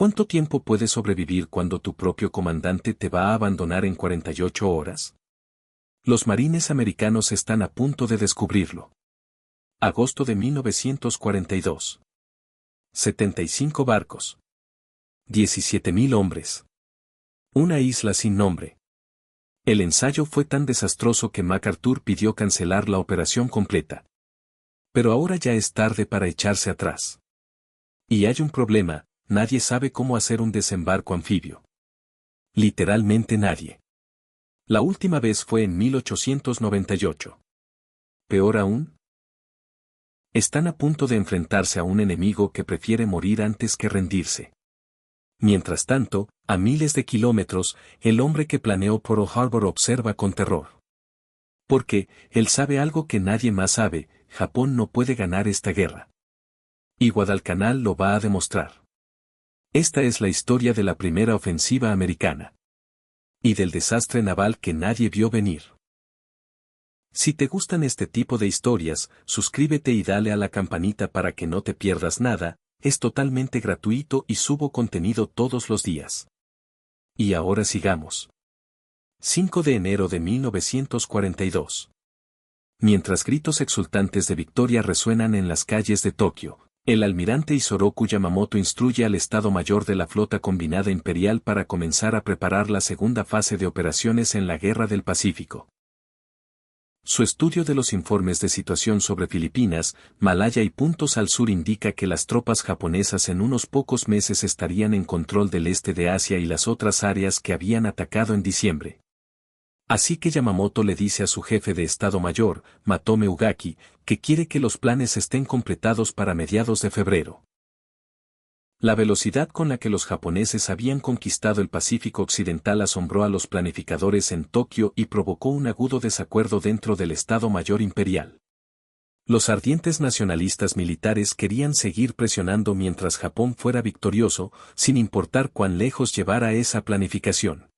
¿Cuánto tiempo puedes sobrevivir cuando tu propio comandante te va a abandonar en 48 horas? Los marines americanos están a punto de descubrirlo. Agosto de 1942. 75 barcos. 17.000 hombres. Una isla sin nombre. El ensayo fue tan desastroso que MacArthur pidió cancelar la operación completa. Pero ahora ya es tarde para echarse atrás. Y hay un problema, nadie sabe cómo hacer un desembarco anfibio. Literalmente nadie. La última vez fue en 1898. Peor aún, están a punto de enfrentarse a un enemigo que prefiere morir antes que rendirse. Mientras tanto, a miles de kilómetros, el hombre que planeó Pearl Harbor observa con terror. Porque, él sabe algo que nadie más sabe, Japón no puede ganar esta guerra. Y Guadalcanal lo va a demostrar. Esta es la historia de la primera ofensiva americana. Y del desastre naval que nadie vio venir. Si te gustan este tipo de historias, suscríbete y dale a la campanita para que no te pierdas nada, es totalmente gratuito y subo contenido todos los días. Y ahora sigamos. 5 de enero de 1942. Mientras gritos exultantes de victoria resuenan en las calles de Tokio, el almirante Isoroku Yamamoto instruye al Estado Mayor de la Flota Combinada Imperial para comenzar a preparar la segunda fase de operaciones en la Guerra del Pacífico. Su estudio de los informes de situación sobre Filipinas, Malaya y puntos al sur indica que las tropas japonesas en unos pocos meses estarían en control del este de Asia y las otras áreas que habían atacado en diciembre. Así que Yamamoto le dice a su jefe de Estado Mayor, Matome Ugaki, que quiere que los planes estén completados para mediados de febrero. La velocidad con la que los japoneses habían conquistado el Pacífico Occidental asombró a los planificadores en Tokio y provocó un agudo desacuerdo dentro del Estado Mayor Imperial. Los ardientes nacionalistas militares querían seguir presionando mientras Japón fuera victorioso, sin importar cuán lejos llevara esa planificación.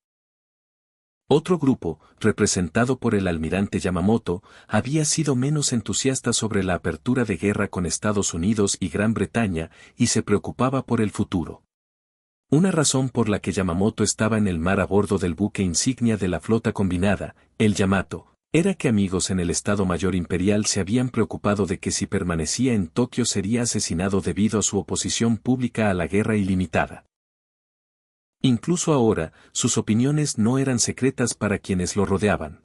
Otro grupo, representado por el almirante Yamamoto, había sido menos entusiasta sobre la apertura de guerra con Estados Unidos y Gran Bretaña, y se preocupaba por el futuro. Una razón por la que Yamamoto estaba en el mar a bordo del buque insignia de la flota combinada, el Yamato, era que amigos en el Estado Mayor Imperial se habían preocupado de que si permanecía en Tokio sería asesinado debido a su oposición pública a la guerra ilimitada. Incluso ahora, sus opiniones no eran secretas para quienes lo rodeaban.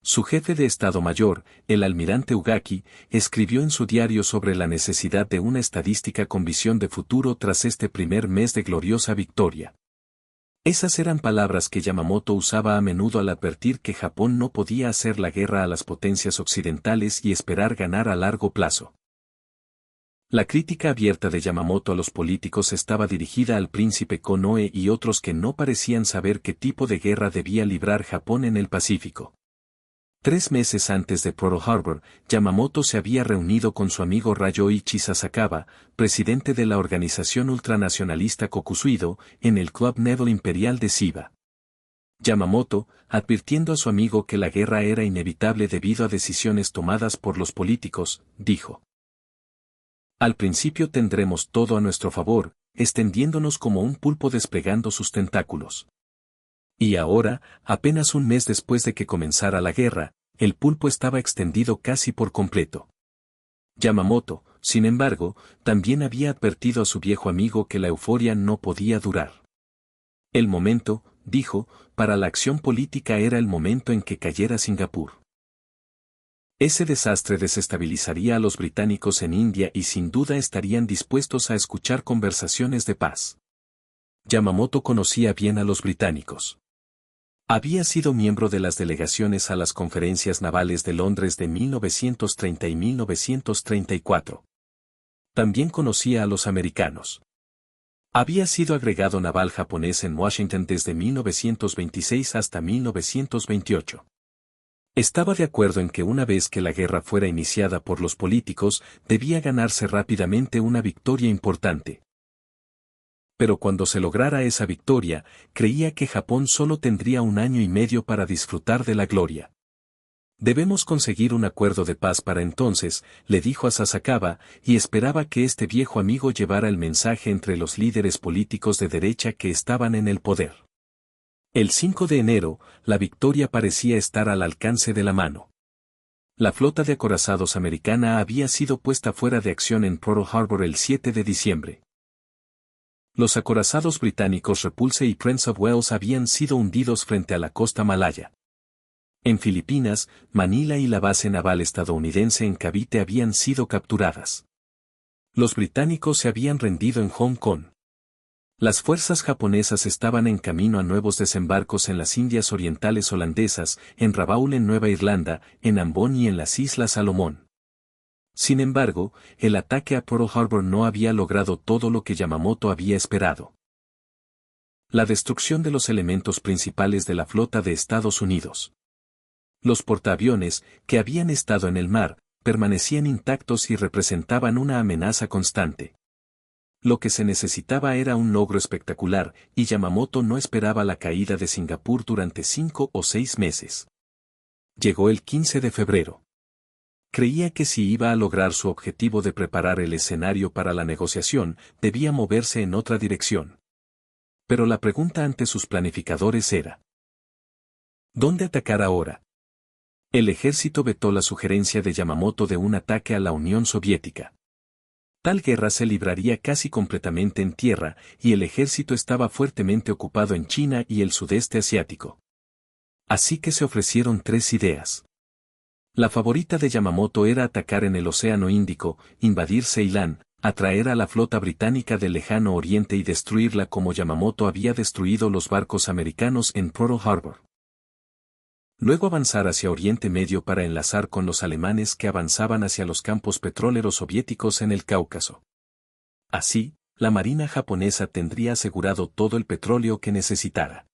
Su jefe de Estado Mayor, el almirante Ugaki, escribió en su diario sobre la necesidad de una estadística con visión de futuro tras este primer mes de gloriosa victoria. Esas eran palabras que Yamamoto usaba a menudo al advertir que Japón no podía hacer la guerra a las potencias occidentales y esperar ganar a largo plazo. La crítica abierta de Yamamoto a los políticos estaba dirigida al príncipe Konoe y otros que no parecían saber qué tipo de guerra debía librar Japón en el Pacífico. 3 meses antes de Pearl Harbor, Yamamoto se había reunido con su amigo Ryoichi Sasakawa, presidente de la organización ultranacionalista Kokusuido, en el Club Naval Imperial de Chiba. Yamamoto, advirtiendo a su amigo que la guerra era inevitable debido a decisiones tomadas por los políticos, dijo: al principio tendremos todo a nuestro favor, extendiéndonos como un pulpo desplegando sus tentáculos. Y ahora, apenas un mes después de que comenzara la guerra, el pulpo estaba extendido casi por completo. Yamamoto, sin embargo, también había advertido a su viejo amigo que la euforia no podía durar. El momento, dijo, para la acción política era el momento en que cayera Singapur. Ese desastre desestabilizaría a los británicos en India y sin duda estarían dispuestos a escuchar conversaciones de paz. Yamamoto conocía bien a los británicos. Había sido miembro de las delegaciones a las conferencias navales de Londres de 1930 y 1934. También conocía a los americanos. Había sido agregado naval japonés en Washington desde 1926 hasta 1928. Estaba de acuerdo en que una vez que la guerra fuera iniciada por los políticos, debía ganarse rápidamente una victoria importante. Pero cuando se lograra esa victoria, creía que Japón solo tendría 1 año y medio para disfrutar de la gloria. Debemos conseguir un acuerdo de paz para entonces, le dijo a Sasakawa, y esperaba que este viejo amigo llevara el mensaje entre los líderes políticos de derecha que estaban en el poder. El 5 de enero, la victoria parecía estar al alcance de la mano. La flota de acorazados americana había sido puesta fuera de acción en Pearl Harbor el 7 de diciembre. Los acorazados británicos Repulse y Prince of Wales habían sido hundidos frente a la costa malaya. En Filipinas, Manila y la base naval estadounidense en Cavite habían sido capturadas. Los británicos se habían rendido en Hong Kong. Las fuerzas japonesas estaban en camino a nuevos desembarcos en las Indias Orientales holandesas, en Rabaul en Nueva Irlanda, en Ambon y en las Islas Salomón. Sin embargo, el ataque a Pearl Harbor no había logrado todo lo que Yamamoto había esperado. La destrucción de los elementos principales de la flota de Estados Unidos. Los portaaviones, que habían estado en el mar, permanecían intactos y representaban una amenaza constante. Lo que se necesitaba era un logro espectacular, y Yamamoto no esperaba la caída de Singapur durante 5 o 6 meses. Llegó el 15 de febrero. Creía que si iba a lograr su objetivo de preparar el escenario para la negociación, debía moverse en otra dirección. Pero la pregunta ante sus planificadores era: ¿dónde atacar ahora? El ejército vetó la sugerencia de Yamamoto de un ataque a la Unión Soviética. Tal guerra se libraría casi completamente en tierra, y el ejército estaba fuertemente ocupado en China y el sudeste asiático. Así que se ofrecieron 3 ideas. La favorita de Yamamoto era atacar en el Océano Índico, invadir Ceilán, atraer a la flota británica del lejano oriente y destruirla como Yamamoto había destruido los barcos americanos en Pearl Harbor. Luego avanzar hacia Oriente Medio para enlazar con los alemanes que avanzaban hacia los campos petroleros soviéticos en el Cáucaso. Así, la marina japonesa tendría asegurado todo el petróleo que necesitara.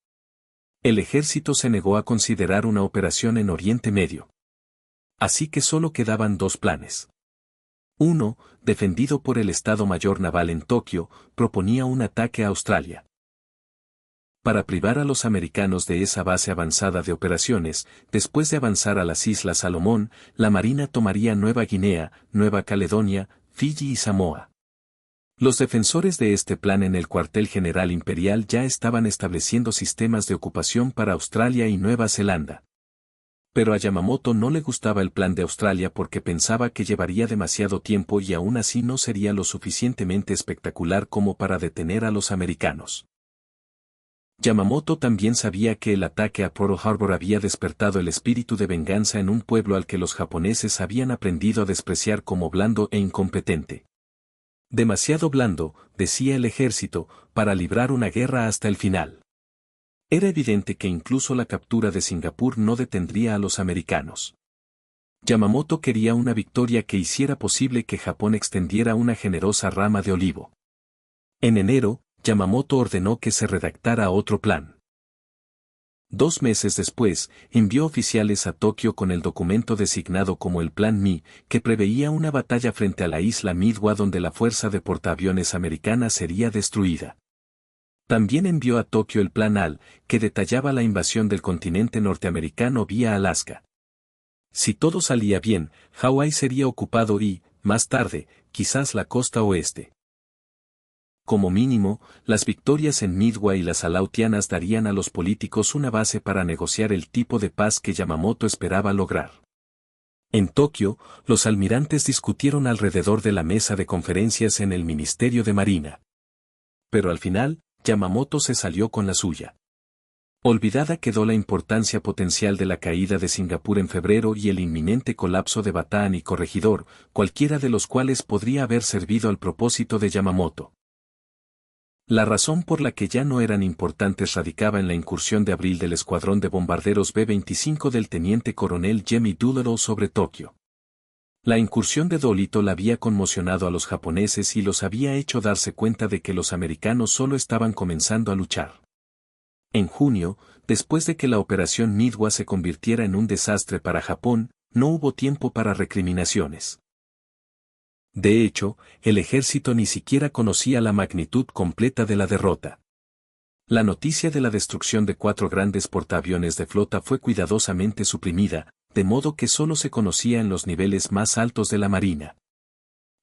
El ejército se negó a considerar una operación en Oriente Medio. Así que solo quedaban 2 planes. Uno, defendido por el Estado Mayor Naval en Tokio, proponía un ataque a Australia. Para privar a los americanos de esa base avanzada de operaciones, después de avanzar a las Islas Salomón, la Marina tomaría Nueva Guinea, Nueva Caledonia, Fiyi y Samoa. Los defensores de este plan en el cuartel general imperial ya estaban estableciendo sistemas de ocupación para Australia y Nueva Zelanda. Pero a Yamamoto no le gustaba el plan de Australia porque pensaba que llevaría demasiado tiempo y aún así no sería lo suficientemente espectacular como para detener a los americanos. Yamamoto también sabía que el ataque a Pearl Harbor había despertado el espíritu de venganza en un pueblo al que los japoneses habían aprendido a despreciar como blando e incompetente. Demasiado blando, decía el ejército, para librar una guerra hasta el final. Era evidente que incluso la captura de Singapur no detendría a los americanos. Yamamoto quería una victoria que hiciera posible que Japón extendiera una generosa rama de olivo. En enero, Yamamoto ordenó que se redactara otro plan. 2 meses después, envió oficiales a Tokio con el documento designado como el Plan Mi, que preveía una batalla frente a la isla Midway donde la fuerza de portaaviones americana sería destruida. También envió a Tokio el Plan Al, que detallaba la invasión del continente norteamericano vía Alaska. Si todo salía bien, Hawái sería ocupado y, más tarde, quizás la costa oeste. Como mínimo, las victorias en Midway y las Aleutianas darían a los políticos una base para negociar el tipo de paz que Yamamoto esperaba lograr. En Tokio, los almirantes discutieron alrededor de la mesa de conferencias en el Ministerio de Marina. Pero al final, Yamamoto se salió con la suya. Olvidada quedó la importancia potencial de la caída de Singapur en febrero y el inminente colapso de Bataan y Corregidor, cualquiera de los cuales podría haber servido al propósito de Yamamoto. La razón por la que ya no eran importantes radicaba en la incursión de abril del escuadrón de bombarderos B-25 del teniente coronel Jimmy Doolittle sobre Tokio. La incursión de Doolittle había conmocionado a los japoneses y los había hecho darse cuenta de que los americanos solo estaban comenzando a luchar. En junio, después de que la operación Midway se convirtiera en un desastre para Japón, no hubo tiempo para recriminaciones. De hecho, el ejército ni siquiera conocía la magnitud completa de la derrota. La noticia de la destrucción de 4 grandes portaaviones de flota fue cuidadosamente suprimida, de modo que solo se conocía en los niveles más altos de la marina.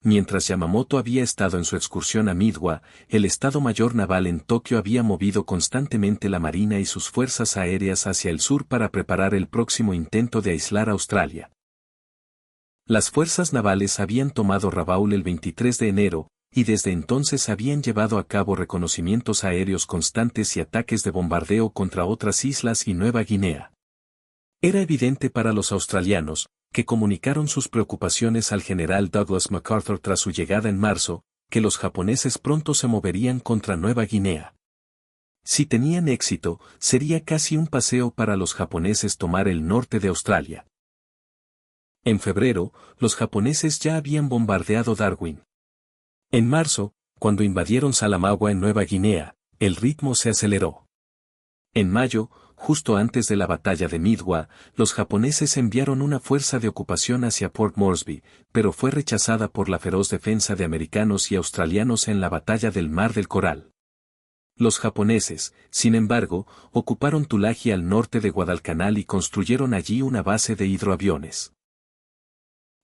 Mientras Yamamoto había estado en su excursión a Midwa, el Estado Mayor Naval en Tokio había movido constantemente la marina y sus fuerzas aéreas hacia el sur para preparar el próximo intento de aislar a Australia. Las fuerzas navales habían tomado Rabaul el 23 de enero, y desde entonces habían llevado a cabo reconocimientos aéreos constantes y ataques de bombardeo contra otras islas y Nueva Guinea. Era evidente para los australianos, que comunicaron sus preocupaciones al general Douglas MacArthur tras su llegada en marzo, que los japoneses pronto se moverían contra Nueva Guinea. Si tenían éxito, sería casi un paseo para los japoneses tomar el norte de Australia. En febrero, los japoneses ya habían bombardeado Darwin. En marzo, cuando invadieron Salamaua en Nueva Guinea, el ritmo se aceleró. En mayo, justo antes de la batalla de Midwa, los japoneses enviaron una fuerza de ocupación hacia Port Moresby, pero fue rechazada por la feroz defensa de americanos y australianos en la batalla del Mar del Coral. Los japoneses, sin embargo, ocuparon Tulagi al norte de Guadalcanal y construyeron allí una base de hidroaviones.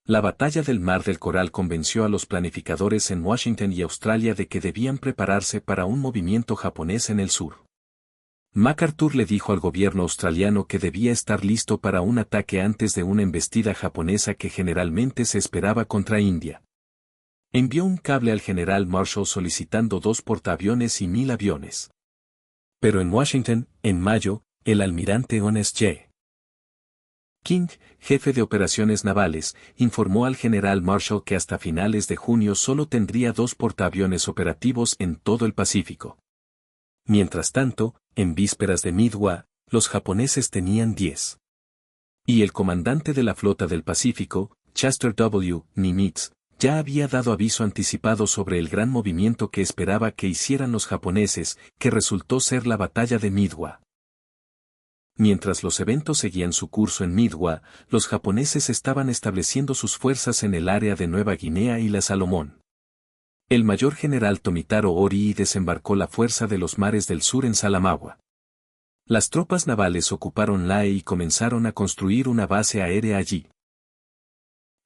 La batalla del Mar del Coral convenció a los planificadores en Washington y Australia de que debían prepararse para un movimiento japonés en el sur. MacArthur le dijo al gobierno australiano que debía estar listo para un ataque antes de una embestida japonesa que generalmente se esperaba contra India. Envió un cable al general Marshall solicitando 2 portaaviones y 1000 aviones. Pero en Washington, en mayo, el almirante Honest J. King, jefe de operaciones navales, informó al general Marshall que hasta finales de junio solo tendría 2 portaaviones operativos en todo el Pacífico. Mientras tanto, en vísperas de Midwa, los japoneses tenían 10. Y el comandante de la flota del Pacífico, Chester W. Nimitz, ya había dado aviso anticipado sobre el gran movimiento que esperaba que hicieran los japoneses, que resultó ser la batalla de Midwa. Mientras los eventos seguían su curso en Midwa, los japoneses estaban estableciendo sus fuerzas en el área de Nueva Guinea y la Salomón. El mayor general Tomitaro Orii desembarcó la fuerza de los mares del sur en Salamaua. Las tropas navales ocuparon Lae y comenzaron a construir una base aérea allí.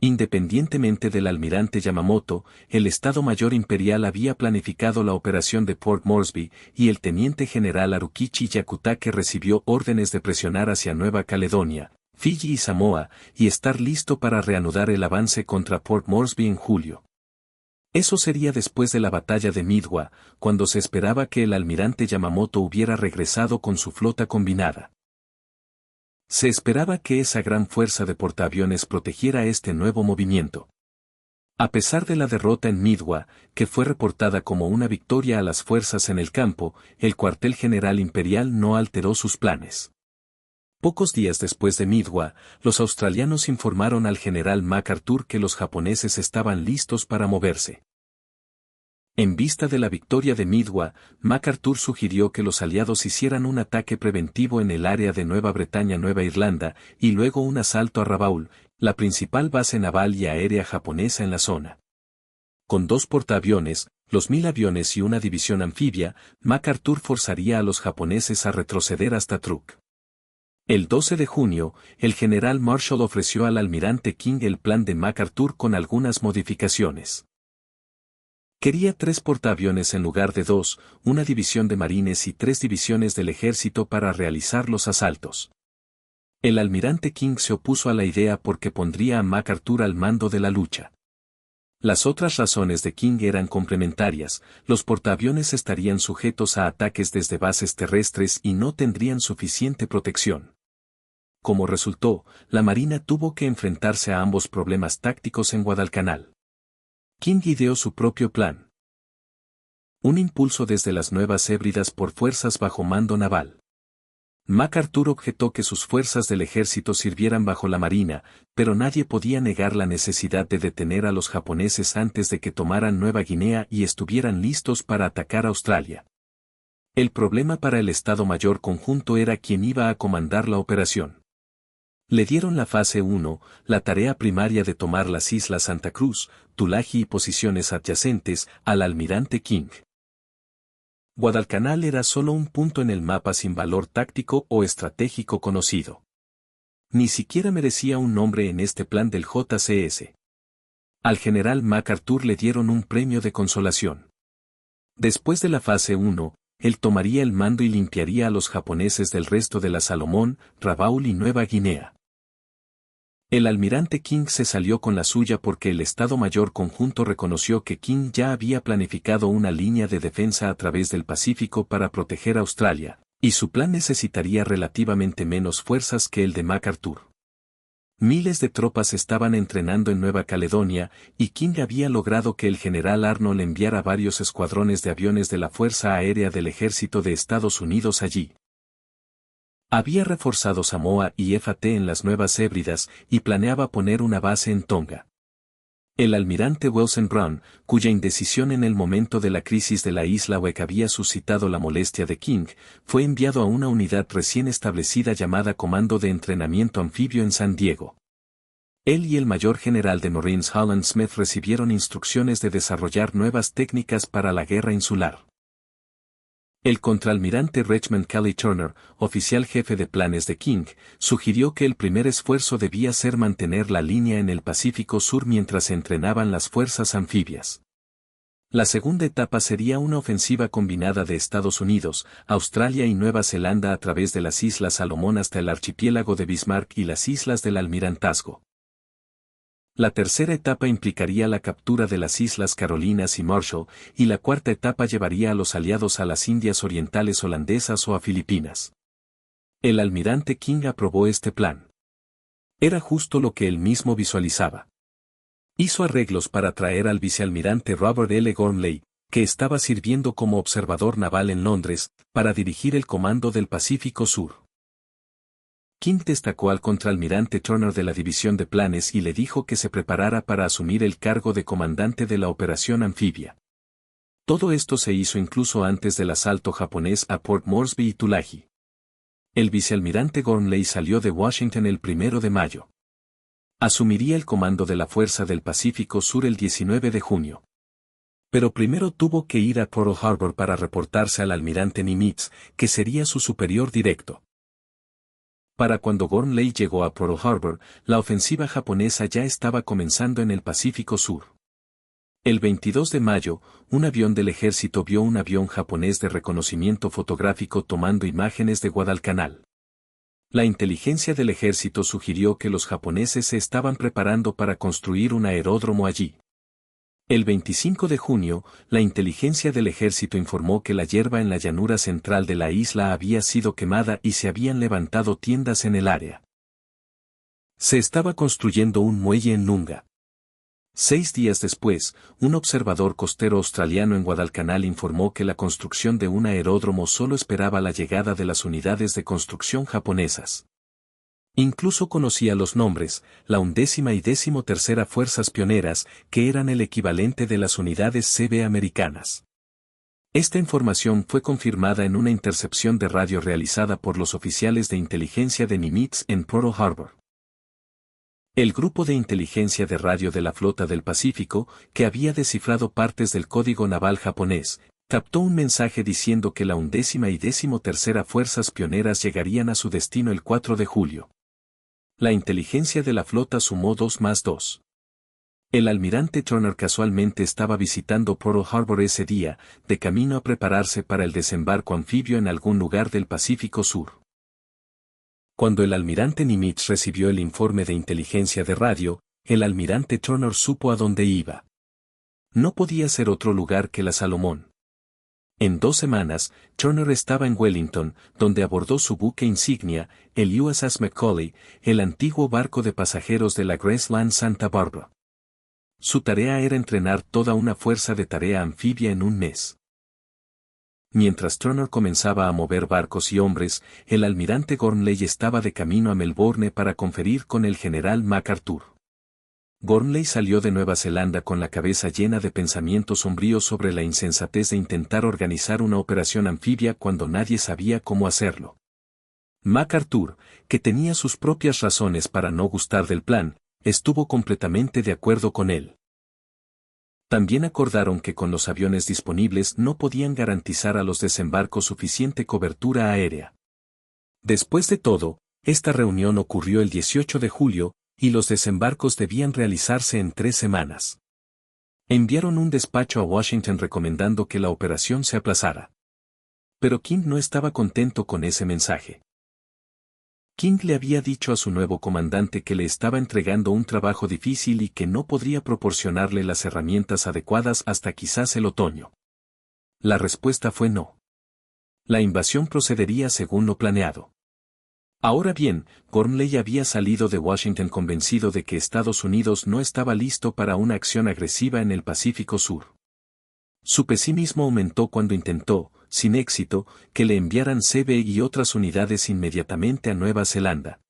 Independientemente del almirante Yamamoto, el Estado Mayor Imperial había planificado la operación de Port Moresby, y el teniente general Harukichi Yakutake recibió órdenes de presionar hacia Nueva Caledonia, Fiji y Samoa, y estar listo para reanudar el avance contra Port Moresby en julio. Eso sería después de la batalla de Midwa, cuando se esperaba que el almirante Yamamoto hubiera regresado con su flota combinada. Se esperaba que esa gran fuerza de portaaviones protegiera este nuevo movimiento. A pesar de la derrota en Midwa, que fue reportada como una victoria a las fuerzas en el campo, el cuartel general imperial no alteró sus planes. Pocos días después de Midwa, los australianos informaron al general MacArthur que los japoneses estaban listos para moverse. En vista de la victoria de Midwa, MacArthur sugirió que los aliados hicieran un ataque preventivo en el área de Nueva Bretaña-Nueva Irlanda, y luego un asalto a Rabaul, la principal base naval y aérea japonesa en la zona. Con 2 portaaviones, los 1000 aviones y una división anfibia, MacArthur forzaría a los japoneses a retroceder hasta Truk. El 12 de junio, el general Marshall ofreció al almirante King el plan de MacArthur con algunas modificaciones. Quería 3 portaaviones en lugar de 2, una división de marines y 3 divisiones del ejército para realizar los asaltos. El almirante King se opuso a la idea porque pondría a MacArthur al mando de la lucha. Las otras razones de King eran complementarias: los portaaviones estarían sujetos a ataques desde bases terrestres y no tendrían suficiente protección. Como resultó, la Marina tuvo que enfrentarse a ambos problemas tácticos en Guadalcanal. King ideó su propio plan. Un impulso desde las Nuevas Hébridas por fuerzas bajo mando naval. MacArthur objetó que sus fuerzas del ejército sirvieran bajo la Marina, pero nadie podía negar la necesidad de detener a los japoneses antes de que tomaran Nueva Guinea y estuvieran listos para atacar Australia. El problema para el Estado Mayor Conjunto era quién iba a comandar la operación. Le dieron la fase 1, la tarea primaria de tomar las islas Santa Cruz, Tulagi y posiciones adyacentes, al almirante King. Guadalcanal era solo un punto en el mapa sin valor táctico o estratégico conocido. Ni siquiera merecía un nombre en este plan del JCS. Al general MacArthur le dieron un premio de consolación. Después de la fase 1, él tomaría el mando y limpiaría a los japoneses del resto de la Salomón, Rabaul y Nueva Guinea. El almirante King se salió con la suya porque el Estado Mayor Conjunto reconoció que King ya había planificado una línea de defensa a través del Pacífico para proteger a Australia, y su plan necesitaría relativamente menos fuerzas que el de MacArthur. Miles de tropas estaban entrenando en Nueva Caledonia, y King había logrado que el general Arnold enviara varios escuadrones de aviones de la Fuerza Aérea del Ejército de Estados Unidos allí. Había reforzado Samoa y FAT en las Nuevas Hébridas y planeaba poner una base en Tonga. El almirante Wilson Brown, cuya indecisión en el momento de la crisis de la isla Wake había suscitado la molestia de King, fue enviado a una unidad recién establecida llamada Comando de Entrenamiento Anfibio en San Diego. Él y el mayor general de Marines Holland Smith recibieron instrucciones de desarrollar nuevas técnicas para la guerra insular. El contraalmirante Richmond Kelly Turner, oficial jefe de planes de King, sugirió que el primer esfuerzo debía ser mantener la línea en el Pacífico Sur mientras se entrenaban las fuerzas anfibias. La segunda etapa sería una ofensiva combinada de Estados Unidos, Australia y Nueva Zelanda a través de las Islas Salomón hasta el archipiélago de Bismarck y las Islas del Almirantazgo. La tercera etapa implicaría la captura de las Islas Carolinas y Marshall, y la cuarta etapa llevaría a los aliados a las Indias Orientales holandesas o a Filipinas. El almirante King aprobó este plan. Era justo lo que él mismo visualizaba. Hizo arreglos para traer al vicealmirante Robert L. Gormley, que estaba sirviendo como observador naval en Londres, para dirigir el comando del Pacífico Sur. King destacó al contraalmirante Turner de la División de Planes y le dijo que se preparara para asumir el cargo de comandante de la operación anfibia. Todo esto se hizo incluso antes del asalto japonés a Port Moresby y Tulagi. El vicealmirante Gormley salió de Washington el 1 de mayo. Asumiría el comando de la Fuerza del Pacífico Sur el 19 de junio. Pero primero tuvo que ir a Pearl Harbor para reportarse al almirante Nimitz, que sería su superior directo. Para cuando Gormley llegó a Pearl Harbor, la ofensiva japonesa ya estaba comenzando en el Pacífico Sur. El 22 de mayo, un avión del ejército vio un avión japonés de reconocimiento fotográfico tomando imágenes de Guadalcanal. La inteligencia del ejército sugirió que los japoneses se estaban preparando para construir un aeródromo allí. El 25 de junio, la inteligencia del ejército informó que la hierba en la llanura central de la isla había sido quemada y se habían levantado tiendas en el área. Se estaba construyendo un muelle en Lunga. 6 días después, un observador costero australiano en Guadalcanal informó que la construcción de un aeródromo solo esperaba la llegada de las unidades de construcción japonesas. Incluso conocía los nombres, la 11ª y 13ª Fuerzas Pioneras, que eran el equivalente de las unidades CB americanas. Esta información fue confirmada en una intercepción de radio realizada por los oficiales de inteligencia de Nimitz en Pearl Harbor. El grupo de inteligencia de radio de la Flota del Pacífico, que había descifrado partes del código naval japonés, captó un mensaje diciendo que la 11ª y 13ª Fuerzas Pioneras llegarían a su destino el 4 de julio. La inteligencia de la flota sumó 2 más 2. El almirante Turner casualmente estaba visitando Pearl Harbor ese día, de camino a prepararse para el desembarco anfibio en algún lugar del Pacífico Sur. Cuando el almirante Nimitz recibió el informe de inteligencia de radio, el almirante Turner supo a dónde iba. No podía ser otro lugar que la Salomón. En 2 semanas, Turner estaba en Wellington, donde abordó su buque insignia, el USS Macaulay, el antiguo barco de pasajeros de la Graceland Santa Barbara. Su tarea era entrenar toda una fuerza de tarea anfibia en un mes. Mientras Turner comenzaba a mover barcos y hombres, el almirante Gormley estaba de camino a Melbourne para conferir con el general MacArthur. Gormley salió de Nueva Zelanda con la cabeza llena de pensamientos sombríos sobre la insensatez de intentar organizar una operación anfibia cuando nadie sabía cómo hacerlo. MacArthur, que tenía sus propias razones para no gustar del plan, estuvo completamente de acuerdo con él. También acordaron que con los aviones disponibles no podían garantizar a los desembarcos suficiente cobertura aérea. Después de todo, Esta reunión ocurrió el 18 de julio, y los desembarcos debían realizarse en 3 semanas. Enviaron un despacho a Washington recomendando que la operación se aplazara. Pero King no estaba contento con ese mensaje. King le había dicho a su nuevo comandante que le estaba entregando un trabajo difícil y que no podría proporcionarle las herramientas adecuadas hasta quizás el otoño. La respuesta fue no. La invasión procedería según lo planeado. Ahora bien, Gormley había salido de Washington convencido de que Estados Unidos no estaba listo para una acción agresiva en el Pacífico Sur. Su pesimismo aumentó cuando intentó, sin éxito, que le enviaran CB y otras unidades inmediatamente a Nueva Zelanda.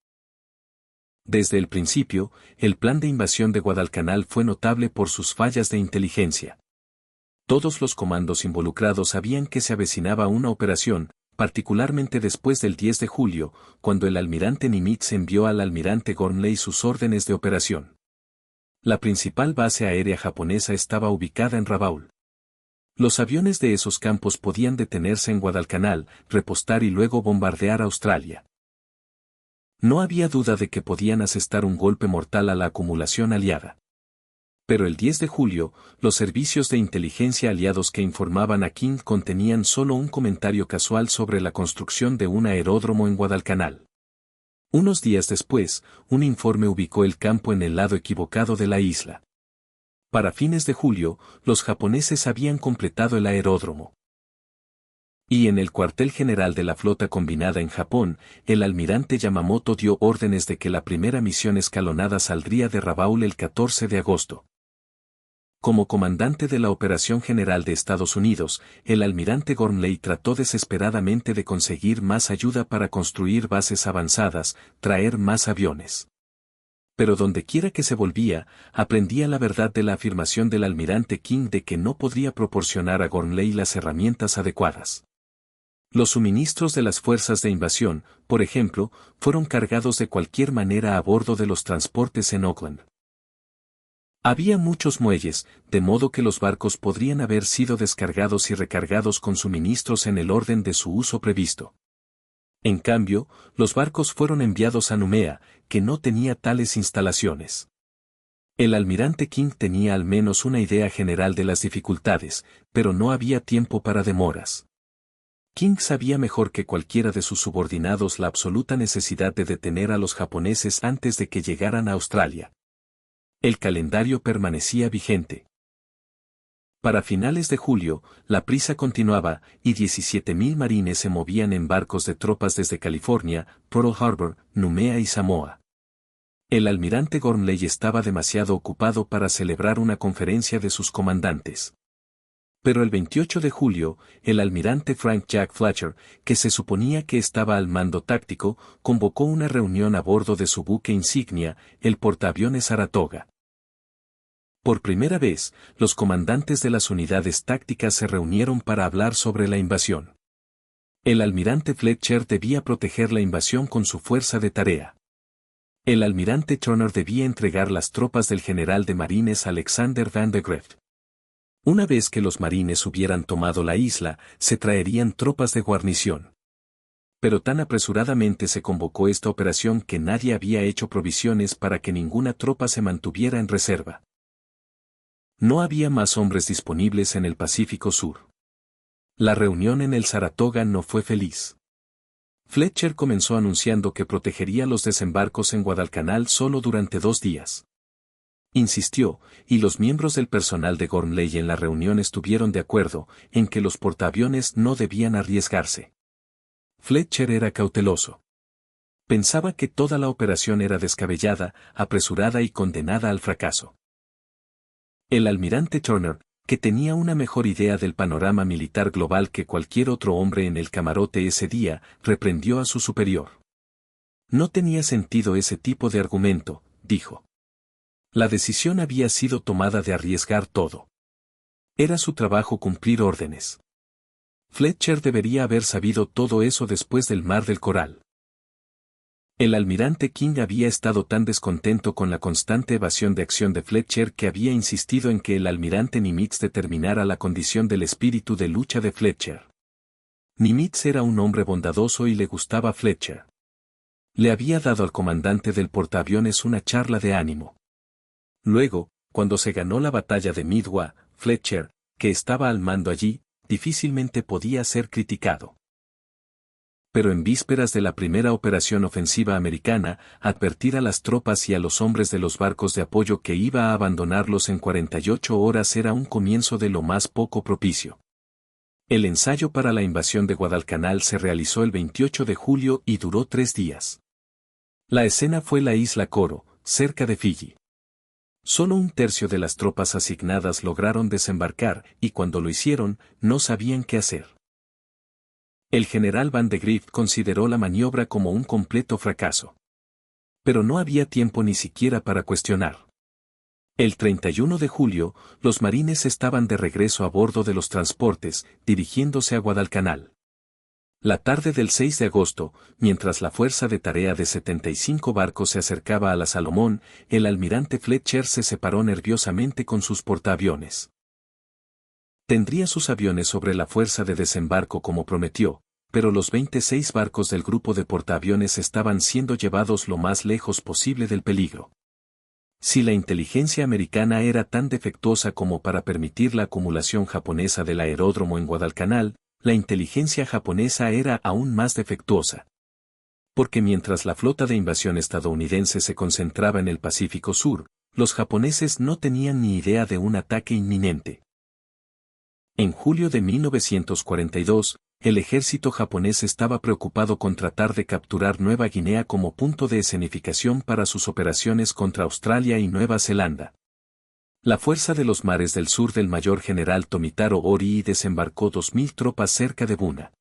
Desde el principio, el plan de invasión de Guadalcanal fue notable por sus fallas de inteligencia. Todos los comandos involucrados sabían que se avecinaba una operación, particularmente después del 10 de julio, cuando el almirante Nimitz envió al almirante Gormley sus órdenes de operación. La principal base aérea japonesa estaba ubicada en Rabaul. Los aviones de esos campos podían detenerse en Guadalcanal, repostar y luego bombardear Australia. No había duda de que podían asestar un golpe mortal a la acumulación aliada. Pero el 10 de julio, los servicios de inteligencia aliados que informaban a King contenían solo un comentario casual sobre la construcción de un aeródromo en Guadalcanal. Unos días después, un informe ubicó el campo en el lado equivocado de la isla. Para fines de julio, los japoneses habían completado el aeródromo. Y en el cuartel general de la flota combinada en Japón, el almirante Yamamoto dio órdenes de que la primera misión escalonada saldría de Rabaul el 14 de agosto. Como comandante de la Operación General de Estados Unidos, el almirante Gormley trató desesperadamente de conseguir más ayuda para construir bases avanzadas, traer más aviones. Pero dondequiera que se volvía, aprendía la verdad de la afirmación del almirante King de que no podría proporcionar a Gormley las herramientas adecuadas. Los suministros de las fuerzas de invasión, por ejemplo, fueron cargados de cualquier manera a bordo de los transportes en Auckland. Había muchos muelles, de modo que los barcos podrían haber sido descargados y recargados con suministros en el orden de su uso previsto. En cambio, los barcos fueron enviados a Numea, que no tenía tales instalaciones. El almirante King tenía al menos una idea general de las dificultades, pero no había tiempo para demoras. King sabía mejor que cualquiera de sus subordinados la absoluta necesidad de detener a los japoneses antes de que llegaran a Australia. El calendario permanecía vigente. Para finales de julio, la prisa continuaba, y 17.000 marines se movían en barcos de tropas desde California, Pearl Harbor, Numea y Samoa. El almirante Gormley estaba demasiado ocupado para celebrar una conferencia de sus comandantes. Pero el 28 de julio, el almirante Frank Jack Fletcher, que se suponía que estaba al mando táctico, convocó una reunión a bordo de su buque insignia, el portaaviones Saratoga. Por primera vez, los comandantes de las unidades tácticas se reunieron para hablar sobre la invasión. El almirante Fletcher debía proteger la invasión con su fuerza de tarea. El almirante Turner debía entregar las tropas del general de marines Alexander Van de Greve. Una vez que los marines hubieran tomado la isla, se traerían tropas de guarnición. Pero tan apresuradamente se convocó esta operación que nadie había hecho provisiones para que ninguna tropa se mantuviera en reserva. No había más hombres disponibles en el Pacífico Sur. La reunión en el Saratoga no fue feliz. Fletcher comenzó anunciando que protegería los desembarcos en Guadalcanal solo durante 2 días. Insistió, y los miembros del personal de Gormley en la reunión estuvieron de acuerdo, en que los portaaviones no debían arriesgarse. Fletcher era cauteloso. Pensaba que toda la operación era descabellada, apresurada y condenada al fracaso. El almirante Turner, que tenía una mejor idea del panorama militar global que cualquier otro hombre en el camarote ese día, reprendió a su superior. No tenía sentido ese tipo de argumento, dijo. La decisión había sido tomada de arriesgar todo. Era su trabajo cumplir órdenes. Fletcher debería haber sabido todo eso después del Mar del Coral. El almirante King había estado tan descontento con la constante evasión de acción de Fletcher que había insistido en que el almirante Nimitz determinara la condición del espíritu de lucha de Fletcher. Nimitz era un hombre bondadoso y le gustaba Fletcher. Le había dado al comandante del portaaviones una charla de ánimo. Luego, cuando se ganó la batalla de Midway, Fletcher, que estaba al mando allí, difícilmente podía ser criticado. Pero en vísperas de la primera operación ofensiva americana, advertir a las tropas y a los hombres de los barcos de apoyo que iba a abandonarlos en 48 horas era un comienzo de lo más poco propicio. El ensayo para la invasión de Guadalcanal se realizó el 28 de julio y duró 3 días. La escena fue la isla Coro, cerca de Fiji. Solo un tercio de las tropas asignadas lograron desembarcar y cuando lo hicieron, no sabían qué hacer. El general Van de Grift consideró la maniobra como un completo fracaso. Pero no había tiempo ni siquiera para cuestionar. El 31 de julio, los marines estaban de regreso a bordo de los transportes, dirigiéndose a Guadalcanal. La tarde del 6 de agosto, mientras la fuerza de tarea de 75 barcos se acercaba a la Salomón, el almirante Fletcher se separó nerviosamente con sus portaaviones. Tendría sus aviones sobre la fuerza de desembarco como prometió, pero los 26 barcos del grupo de portaaviones estaban siendo llevados lo más lejos posible del peligro. Si la inteligencia americana era tan defectuosa como para permitir la acumulación japonesa del aeródromo en Guadalcanal, la inteligencia japonesa era aún más defectuosa. Porque mientras la flota de invasión estadounidense se concentraba en el Pacífico Sur, los japoneses no tenían ni idea de un ataque inminente. En julio de 1942, el ejército japonés estaba preocupado con tratar de capturar Nueva Guinea como punto de escenificación para sus operaciones contra Australia y Nueva Zelanda. La fuerza de los mares del sur del mayor general Tomitaro Ori desembarcó 2.000 tropas cerca de Buna.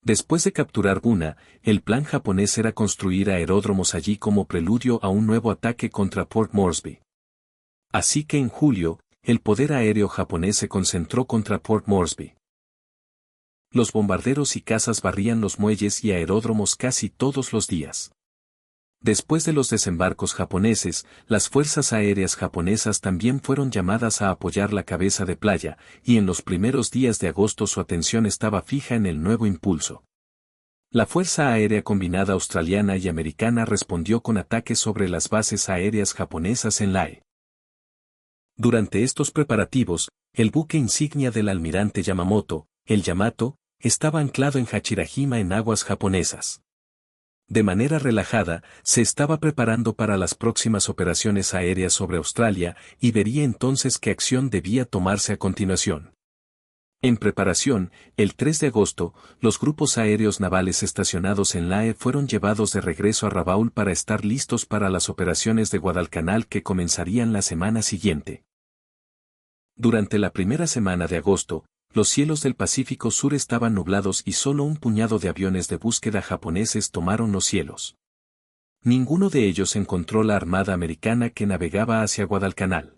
Después de capturar Buna, el plan japonés era construir aeródromos allí como preludio a un nuevo ataque contra Port Moresby. Así que en julio, el poder aéreo japonés se concentró contra Port Moresby. Los bombarderos y cazas barrían los muelles y aeródromos casi todos los días. Después de los desembarcos japoneses, las fuerzas aéreas japonesas también fueron llamadas a apoyar la cabeza de playa, y en los primeros días de agosto su atención estaba fija en el nuevo impulso. La Fuerza Aérea Combinada Australiana y Americana respondió con ataques sobre las bases aéreas japonesas en Lae. Durante estos preparativos, el buque insignia del almirante Yamamoto, el Yamato, estaba anclado en Hachirajima en aguas japonesas. De manera relajada, se estaba preparando para las próximas operaciones aéreas sobre Australia y vería entonces qué acción debía tomarse a continuación. En preparación, el 3 de agosto, los grupos aéreos navales estacionados en Lae fueron llevados de regreso a Rabaul para estar listos para las operaciones de Guadalcanal que comenzarían la semana siguiente. Durante la primera semana de agosto, los cielos del Pacífico Sur estaban nublados y solo un puñado de aviones de búsqueda japoneses tomaron los cielos. Ninguno de ellos encontró la armada americana que navegaba hacia Guadalcanal.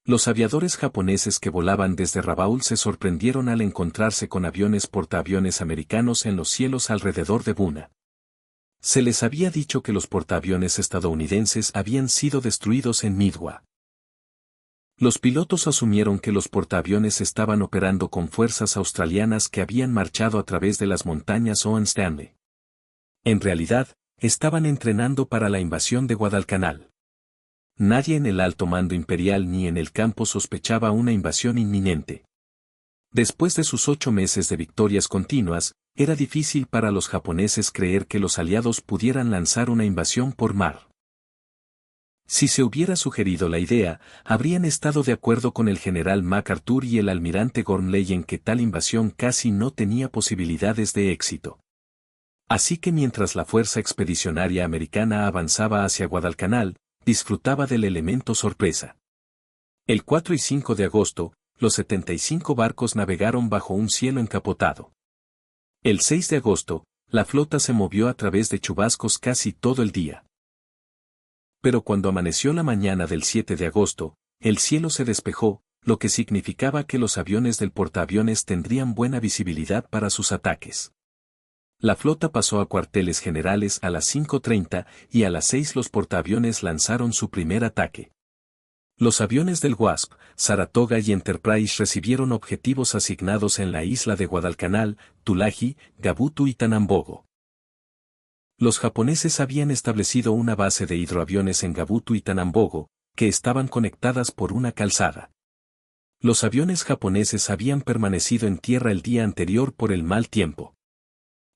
Los aviadores japoneses que volaban desde Rabaul se sorprendieron al encontrarse con aviones portaaviones americanos en los cielos alrededor de Buna. Se les había dicho que los portaaviones estadounidenses habían sido destruidos en Midway. Los pilotos asumieron que los portaaviones estaban operando con fuerzas australianas que habían marchado a través de las montañas Owen Stanley. En realidad, estaban entrenando para la invasión de Guadalcanal. Nadie en el alto mando imperial ni en el campo sospechaba una invasión inminente. Después de sus 8 meses de victorias continuas, era difícil para los japoneses creer que los aliados pudieran lanzar una invasión por mar. Si se hubiera sugerido la idea, habrían estado de acuerdo con el general MacArthur y el almirante Gormley en que tal invasión casi no tenía posibilidades de éxito. Así que mientras la fuerza expedicionaria americana avanzaba hacia Guadalcanal, disfrutaba del elemento sorpresa. El 4 y 5 de agosto, los 75 barcos navegaron bajo un cielo encapotado. El 6 de agosto, la flota se movió a través de chubascos casi todo el día. Pero cuando amaneció la mañana del 7 de agosto, el cielo se despejó, lo que significaba que los aviones del portaaviones tendrían buena visibilidad para sus ataques. La flota pasó a cuarteles generales a las 5:30 y a las 6 los portaaviones lanzaron su primer ataque. Los aviones del Wasp, Saratoga y Enterprise recibieron objetivos asignados en la isla de Guadalcanal, Tulagi, Gabutu y Tanambogo. Los japoneses habían establecido una base de hidroaviones en Gabutu y Tanambogo, que estaban conectadas por una calzada. Los aviones japoneses habían permanecido en tierra el día anterior por el mal tiempo.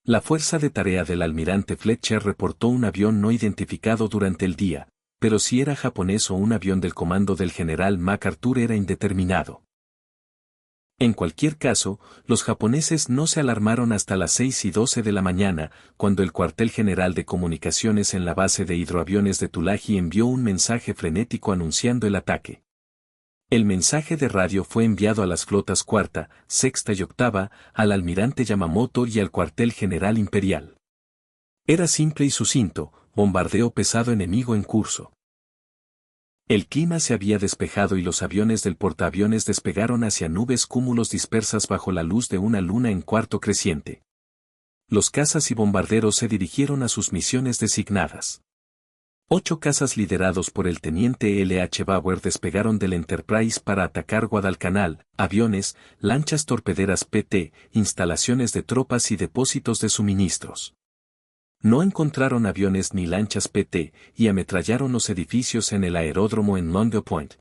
La fuerza de tarea del almirante Fletcher reportó un avión no identificado durante el día, pero si era japonés o un avión del comando del general MacArthur era indeterminado. En cualquier caso, los japoneses no se alarmaron hasta las 6:12 de la mañana, cuando el cuartel general de comunicaciones en la base de hidroaviones de Tulagi envió un mensaje frenético anunciando el ataque. El mensaje de radio fue enviado a las flotas cuarta, sexta y octava, al almirante Yamamoto y al cuartel general imperial. Era simple y sucinto: bombardeo pesado enemigo en curso. El clima se había despejado y los aviones del portaaviones despegaron hacia nubes cúmulos dispersas bajo la luz de una luna en cuarto creciente. Los cazas y bombarderos se dirigieron a sus misiones designadas. 8 cazas liderados por el teniente L.H. Bauer despegaron del Enterprise para atacar Guadalcanal, aviones, lanchas torpederas PT, instalaciones de tropas y depósitos de suministros. No encontraron aviones ni lanchas PT, y ametrallaron los edificios en el aeródromo en Long Point.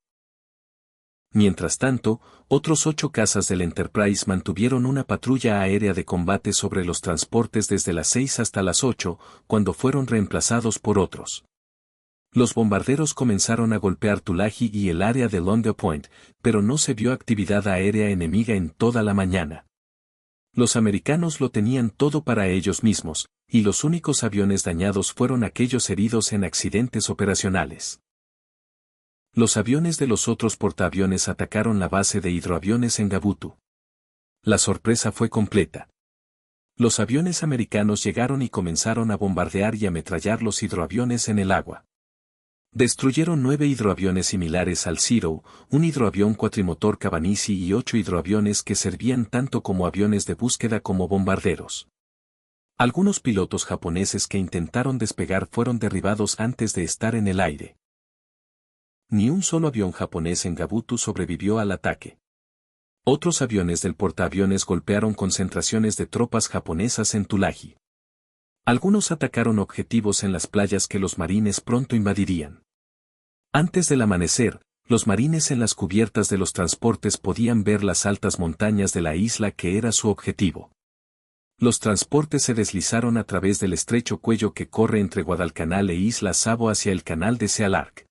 Mientras tanto, otros 8 cazas del Enterprise mantuvieron una patrulla aérea de combate sobre los transportes desde las 6 hasta las 8, cuando fueron reemplazados por otros. Los bombarderos comenzaron a golpear Tulagi y el área de Long Point, pero no se vio actividad aérea enemiga en toda la mañana. Los americanos lo tenían todo para ellos mismos, y los únicos aviones dañados fueron aquellos heridos en accidentes operacionales. Los aviones de los otros portaaviones atacaron la base de hidroaviones en Gabutu. La sorpresa fue completa. Los aviones americanos llegaron y comenzaron a bombardear y ametrallar los hidroaviones en el agua. Destruyeron 9 hidroaviones similares al Zero, un hidroavión cuatrimotor Cavanisi y 8 hidroaviones que servían tanto como aviones de búsqueda como bombarderos. Algunos pilotos japoneses que intentaron despegar fueron derribados antes de estar en el aire. Ni un solo avión japonés en Gabutu sobrevivió al ataque. Otros aviones del portaaviones golpearon concentraciones de tropas japonesas en Tulagi. Algunos atacaron objetivos en las playas que los marines pronto invadirían. Antes del amanecer, los marines en las cubiertas de los transportes podían ver las altas montañas de la isla que era su objetivo. Los transportes se deslizaron a través del estrecho cuello que corre entre Guadalcanal e Isla Savo hacia el canal de Sealark.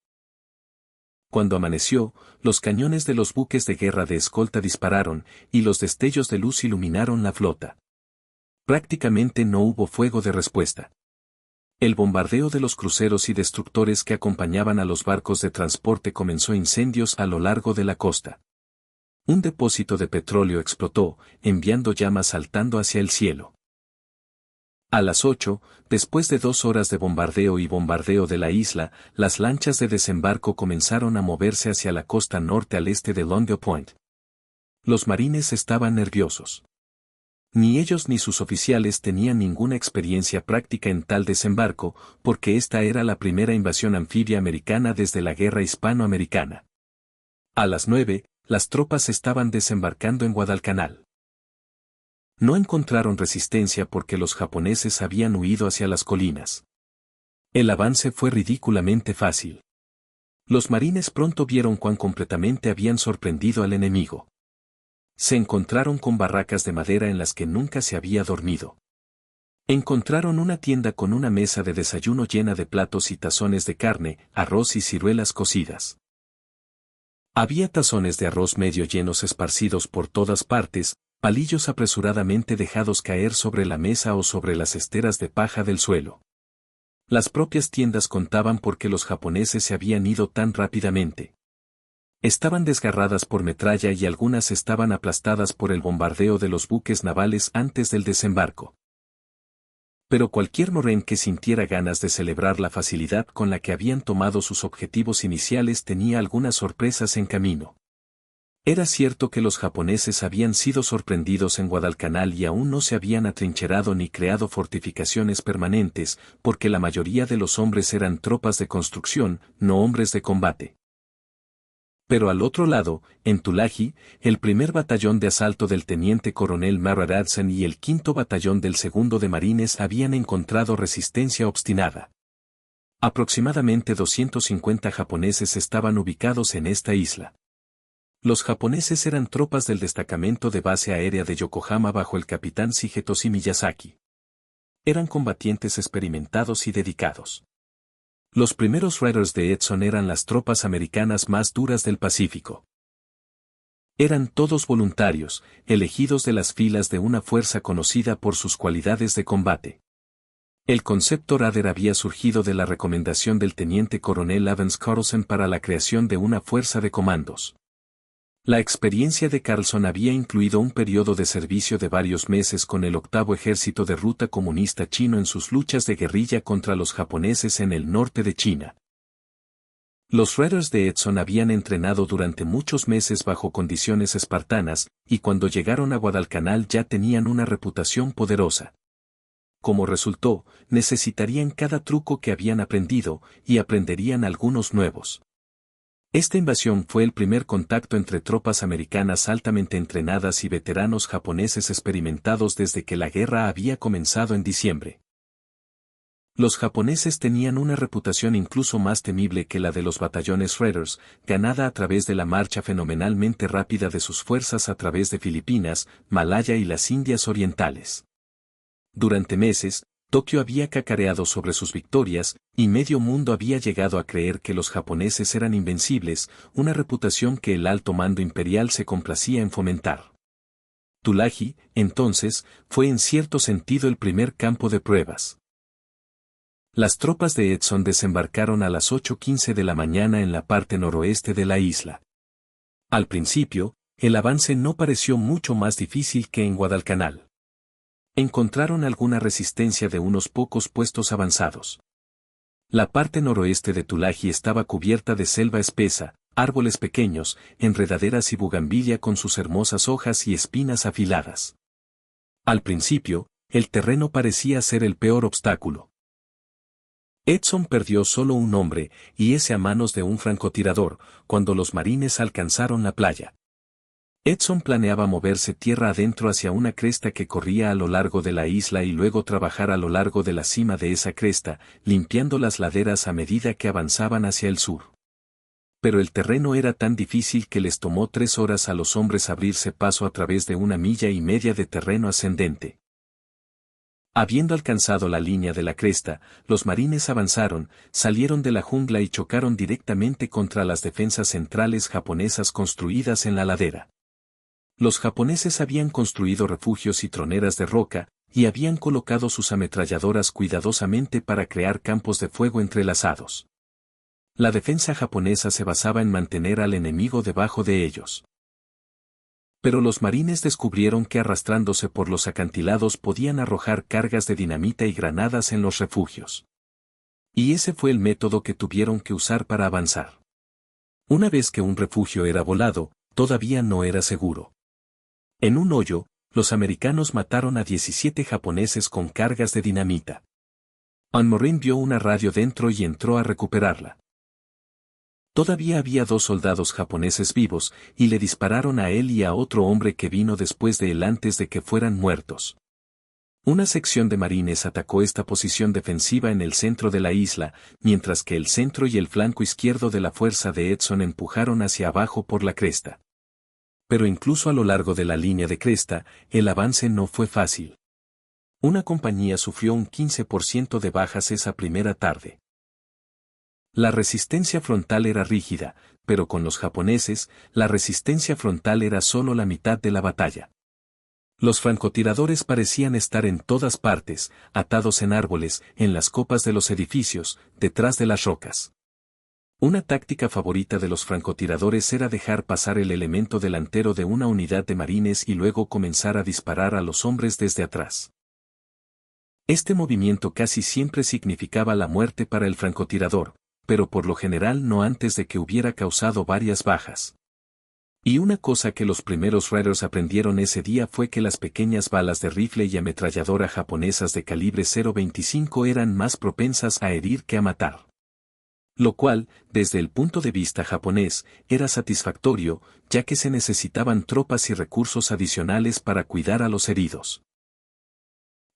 Cuando amaneció, los cañones de los buques de guerra de escolta dispararon, y los destellos de luz iluminaron la flota. Prácticamente no hubo fuego de respuesta. El bombardeo de los cruceros y destructores que acompañaban a los barcos de transporte comenzó incendios a lo largo de la costa. Un depósito de petróleo explotó, enviando llamas saltando hacia el cielo. A las 8, después de 2 horas de bombardeo y bombardeo de la isla, las lanchas de desembarco comenzaron a moverse hacia la costa norte al este de Long Point. Los marines estaban nerviosos. Ni ellos ni sus oficiales tenían ninguna experiencia práctica en tal desembarco, porque esta era la primera invasión anfibia americana desde la Guerra Hispanoamericana. A las 9, las tropas estaban desembarcando en Guadalcanal. No encontraron resistencia porque los japoneses habían huido hacia las colinas. El avance fue ridículamente fácil. Los marines pronto vieron cuán completamente habían sorprendido al enemigo. Se encontraron con barracas de madera en las que nunca se había dormido. Encontraron una tienda con una mesa de desayuno llena de platos y tazones de carne, arroz y ciruelas cocidas. Había tazones de arroz medio llenos esparcidos por todas partes, palillos apresuradamente dejados caer sobre la mesa o sobre las esteras de paja del suelo. Las propias tiendas contaban porque los japoneses se habían ido tan rápidamente. Estaban desgarradas por metralla y algunas estaban aplastadas por el bombardeo de los buques navales antes del desembarco. Pero cualquier morén que sintiera ganas de celebrar la facilidad con la que habían tomado sus objetivos iniciales tenía algunas sorpresas en camino. Era cierto que los japoneses habían sido sorprendidos en Guadalcanal y aún no se habían atrincherado ni creado fortificaciones permanentes, porque la mayoría de los hombres eran tropas de construcción, no hombres de combate. Pero al otro lado, en Tulagi, el primer batallón de asalto del teniente coronel Mararadsen y el quinto batallón del segundo de marines habían encontrado resistencia obstinada. Aproximadamente 250 japoneses estaban ubicados en esta isla. Los japoneses eran tropas del destacamento de base aérea de Yokohama bajo el capitán Shigetoshi Miyazaki. Eran combatientes experimentados y dedicados. Los primeros Raiders de Edson eran las tropas americanas más duras del Pacífico. Eran todos voluntarios, elegidos de las filas de una fuerza conocida por sus cualidades de combate. El concepto Raider había surgido de la recomendación del teniente coronel Avens Carlson para la creación de una fuerza de comandos. La experiencia de Carlson había incluido un periodo de servicio de varios meses con el octavo ejército de ruta comunista chino en sus luchas de guerrilla contra los japoneses en el norte de China. Los Raiders de Edson habían entrenado durante muchos meses bajo condiciones espartanas, y cuando llegaron a Guadalcanal ya tenían una reputación poderosa. Como resultó, necesitarían cada truco que habían aprendido, y aprenderían algunos nuevos. Esta invasión fue el primer contacto entre tropas americanas altamente entrenadas y veteranos japoneses experimentados desde que la guerra había comenzado en diciembre. Los japoneses tenían una reputación incluso más temible que la de los batallones Raiders, ganada a través de la marcha fenomenalmente rápida de sus fuerzas a través de Filipinas, Malaya y las Indias Orientales. Durante meses, Tokio había cacareado sobre sus victorias, y medio mundo había llegado a creer que los japoneses eran invencibles, una reputación que el alto mando imperial se complacía en fomentar. Tulagi, entonces, fue en cierto sentido el primer campo de pruebas. Las tropas de Edson desembarcaron a las 8:15 de la mañana en la parte noroeste de la isla. Al principio, el avance no pareció mucho más difícil que en Guadalcanal. Encontraron alguna resistencia de unos pocos puestos avanzados. La parte noroeste de Tulagi estaba cubierta de selva espesa, árboles pequeños, enredaderas y bugambilia con sus hermosas hojas y espinas afiladas. Al principio, el terreno parecía ser el peor obstáculo. Edson perdió solo un hombre, y ese a manos de un francotirador, cuando los marines alcanzaron la playa. Edson planeaba moverse tierra adentro hacia una cresta que corría a lo largo de la isla y luego trabajar a lo largo de la cima de esa cresta, limpiando las laderas a medida que avanzaban hacia el sur. Pero el terreno era tan difícil que les tomó 3 horas a los hombres abrirse paso a través de 1,5 millas de terreno ascendente. Habiendo alcanzado la línea de la cresta, los marines avanzaron, salieron de la jungla y chocaron directamente contra las defensas centrales japonesas construidas en la ladera. Los japoneses habían construido refugios y troneras de roca, y habían colocado sus ametralladoras cuidadosamente para crear campos de fuego entrelazados. La defensa japonesa se basaba en mantener al enemigo debajo de ellos. Pero los marines descubrieron que arrastrándose por los acantilados podían arrojar cargas de dinamita y granadas en los refugios. Y ese fue el método que tuvieron que usar para avanzar. Una vez que un refugio era volado, todavía no era seguro. En un hoyo, los americanos mataron a 17 japoneses con cargas de dinamita. Anmorin vio una radio dentro y entró a recuperarla. Todavía había 2 soldados japoneses vivos, y le dispararon a él y a otro hombre que vino después de él antes de que fueran muertos. Una sección de marines atacó esta posición defensiva en el centro de la isla, mientras que el centro y el flanco izquierdo de la fuerza de Edson empujaron hacia abajo por la cresta. Pero incluso a lo largo de la línea de cresta, el avance no fue fácil. Una compañía sufrió un 15% de bajas esa primera tarde. La resistencia frontal era rígida, pero con los japoneses, la resistencia frontal era solo la mitad de la batalla. Los francotiradores parecían estar en todas partes, atados en árboles, en las copas de los edificios, detrás de las rocas. Una táctica favorita de los francotiradores era dejar pasar el elemento delantero de una unidad de marines y luego comenzar a disparar a los hombres desde atrás. Este movimiento casi siempre significaba la muerte para el francotirador, pero por lo general no antes de que hubiera causado varias bajas. Y una cosa que los primeros Raiders aprendieron ese día fue que las pequeñas balas de rifle y ametralladora japonesas de calibre .025 eran más propensas a herir que a matar. Lo cual, desde el punto de vista japonés, era satisfactorio, ya que se necesitaban tropas y recursos adicionales para cuidar a los heridos.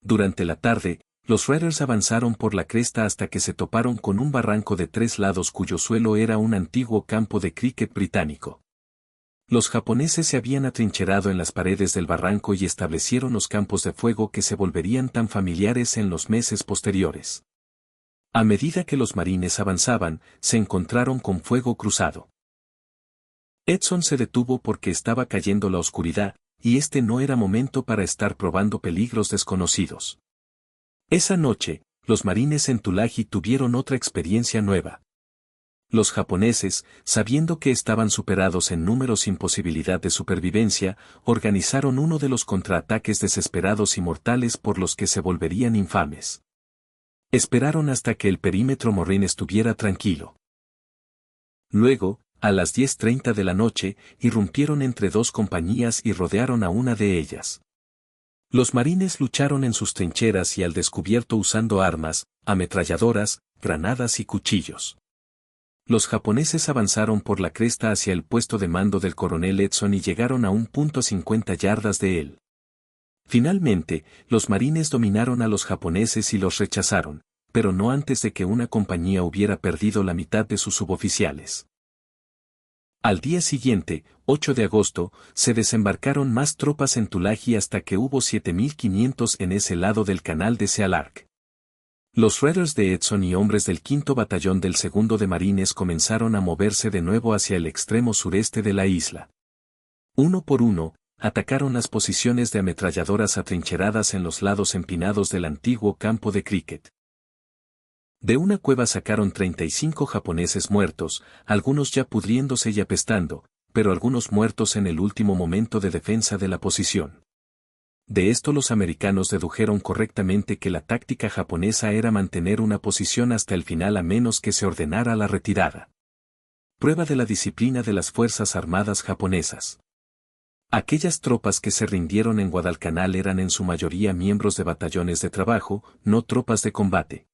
Durante la tarde, los Raiders avanzaron por la cresta hasta que se toparon con un barranco de 3 lados cuyo suelo era un antiguo campo de cricket británico. Los japoneses se habían atrincherado en las paredes del barranco y establecieron los campos de fuego que se volverían tan familiares en los meses posteriores. A medida que los marines avanzaban, se encontraron con fuego cruzado. Edson se detuvo porque estaba cayendo la oscuridad, y este no era momento para estar probando peligros desconocidos. Esa noche, los marines en Tulagi tuvieron otra experiencia nueva. Los japoneses, sabiendo que estaban superados en número sin posibilidad de supervivencia, organizaron uno de los contraataques desesperados y mortales por los que se volverían infames. Esperaron hasta que el perímetro Morin estuviera tranquilo. Luego, a las 10:30 de la noche, irrumpieron entre 2 compañías y rodearon a una de ellas. Los marines lucharon en sus trincheras y al descubierto usando armas, ametralladoras, granadas y cuchillos. Los japoneses avanzaron por la cresta hacia el puesto de mando del coronel Edson y llegaron a un punto 50 yardas de él. Finalmente, los marines dominaron a los japoneses y los rechazaron, pero no antes de que una compañía hubiera perdido la mitad de sus suboficiales. Al día siguiente, 8 de agosto, se desembarcaron más tropas en Tulagi hasta que hubo 7.500 en ese lado del canal de Sealark. Los Raiders de Edson y hombres del 5º Batallón del 2º de Marines comenzaron a moverse de nuevo hacia el extremo sureste de la isla. Uno por uno, atacaron las posiciones de ametralladoras atrincheradas en los lados empinados del antiguo campo de cricket. De una cueva sacaron 35 japoneses muertos, algunos ya pudriéndose y apestando, pero algunos muertos en el último momento de defensa de la posición. De esto los americanos dedujeron correctamente que la táctica japonesa era mantener una posición hasta el final a menos que se ordenara la retirada. Prueba de la disciplina de las Fuerzas Armadas japonesas. Aquellas tropas que se rindieron en Guadalcanal eran en su mayoría miembros de batallones de trabajo, no tropas de combate.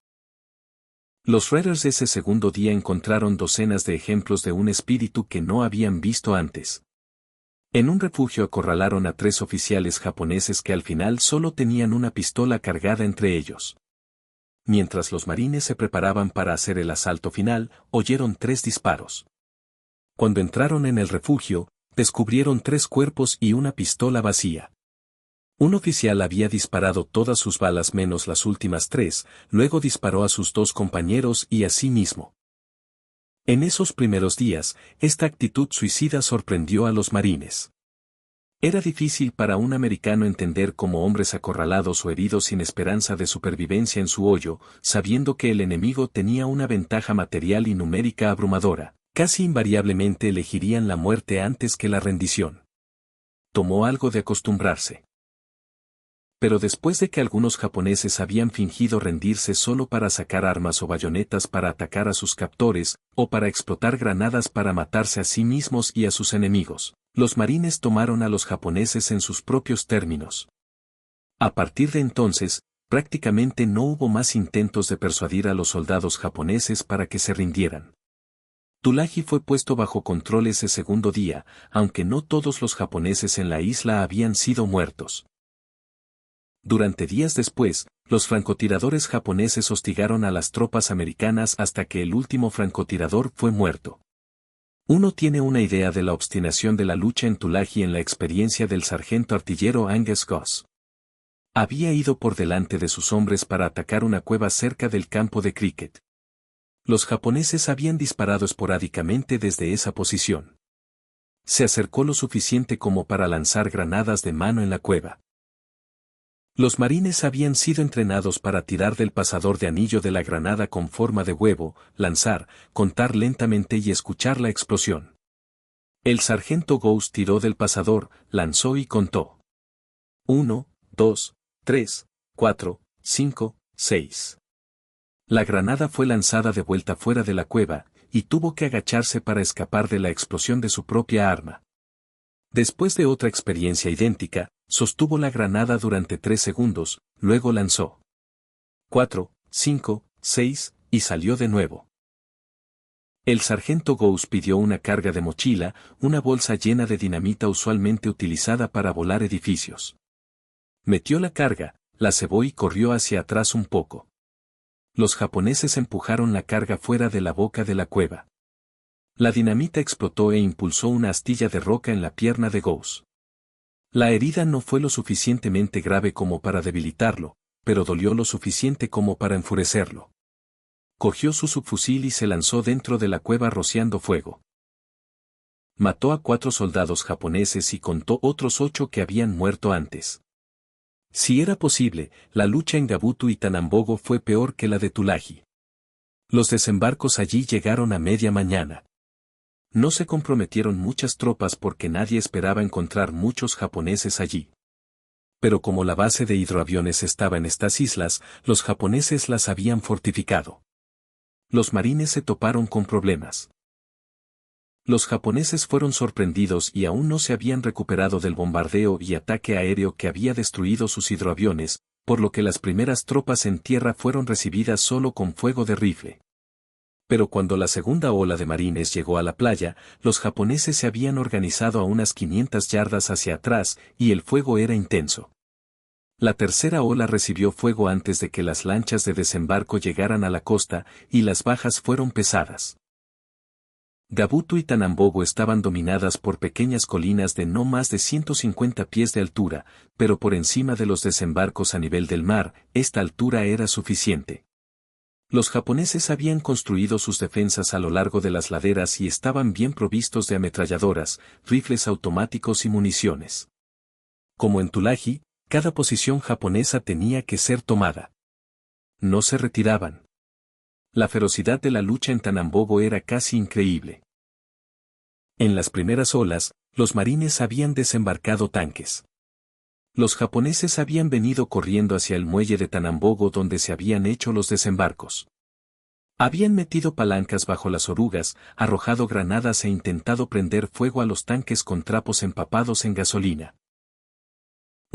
Los Raiders ese segundo día encontraron docenas de ejemplos de un espíritu que no habían visto antes. En un refugio acorralaron a 3 oficiales japoneses que al final solo tenían una pistola cargada entre ellos. Mientras los marines se preparaban para hacer el asalto final, oyeron 3 disparos. Cuando entraron en el refugio, descubrieron 3 cuerpos y una pistola vacía. Un oficial había disparado todas sus balas menos las últimas 3, luego disparó a sus 2 compañeros y a sí mismo. En esos primeros días, esta actitud suicida sorprendió a los marines. Era difícil para un americano entender cómo hombres acorralados o heridos sin esperanza de supervivencia en su hoyo, sabiendo que el enemigo tenía una ventaja material y numérica abrumadora, casi invariablemente elegirían la muerte antes que la rendición. Tomó algo de acostumbrarse. Pero después de que algunos japoneses habían fingido rendirse solo para sacar armas o bayonetas para atacar a sus captores, o para explotar granadas para matarse a sí mismos y a sus enemigos, los marines tomaron a los japoneses en sus propios términos. A partir de entonces, prácticamente no hubo más intentos de persuadir a los soldados japoneses para que se rindieran. Tulagi fue puesto bajo control ese segundo día, aunque no todos los japoneses en la isla habían sido muertos. Durante días después, los francotiradores japoneses hostigaron a las tropas americanas hasta que el último francotirador fue muerto. Uno tiene una idea de la obstinación de la lucha en Tulagi en la experiencia del sargento artillero Angus Goss. Había ido por delante de sus hombres para atacar una cueva cerca del campo de cricket. Los japoneses habían disparado esporádicamente desde esa posición. Se acercó lo suficiente como para lanzar granadas de mano en la cueva. Los marines habían sido entrenados para tirar del pasador de anillo de la granada con forma de huevo, lanzar, contar lentamente y escuchar la explosión. El sargento Ghost tiró del pasador, lanzó y contó. 1, 2, 3, 4, 5, 6. La granada fue lanzada de vuelta fuera de la cueva, y tuvo que agacharse para escapar de la explosión de su propia arma. Después de otra experiencia idéntica, sostuvo la granada durante 3 segundos, luego lanzó 4, 5, 6, y salió de nuevo. El sargento Gous pidió una carga de mochila, una bolsa llena de dinamita usualmente utilizada para volar edificios. Metió la carga, la cebó y corrió hacia atrás un poco. Los japoneses empujaron la carga fuera de la boca de la cueva. La dinamita explotó e impulsó una astilla de roca en la pierna de Gous. La herida no fue lo suficientemente grave como para debilitarlo, pero dolió lo suficiente como para enfurecerlo. Cogió su subfusil y se lanzó dentro de la cueva rociando fuego. Mató a 4 soldados japoneses y contó otros 8 que habían muerto antes. Si era posible, la lucha en Gabutu y Tanambogo fue peor que la de Tulagi. Los desembarcos allí llegaron a media mañana. No se comprometieron muchas tropas porque nadie esperaba encontrar muchos japoneses allí. Pero como la base de hidroaviones estaba en estas islas, los japoneses las habían fortificado. Los marines se toparon con problemas. Los japoneses fueron sorprendidos y aún no se habían recuperado del bombardeo y ataque aéreo que había destruido sus hidroaviones, por lo que las primeras tropas en tierra fueron recibidas solo con fuego de rifle. Pero cuando la segunda ola de marines llegó a la playa, los japoneses se habían organizado a unas 500 yardas hacia atrás y el fuego era intenso. La tercera ola recibió fuego antes de que las lanchas de desembarco llegaran a la costa, y las bajas fueron pesadas. Gabutu y Tanambogo estaban dominadas por pequeñas colinas de no más de 150 pies de altura, pero por encima de los desembarcos a nivel del mar, esta altura era suficiente. Los japoneses habían construido sus defensas a lo largo de las laderas y estaban bien provistos de ametralladoras, rifles automáticos y municiones. Como en Tulagi, cada posición japonesa tenía que ser tomada. No se retiraban. La ferocidad de la lucha en Tanambogo era casi increíble. En las primeras olas, los marines habían desembarcado tanques. Los japoneses habían venido corriendo hacia el muelle de Tanambogo donde se habían hecho los desembarcos. Habían metido palancas bajo las orugas, arrojado granadas e intentado prender fuego a los tanques con trapos empapados en gasolina.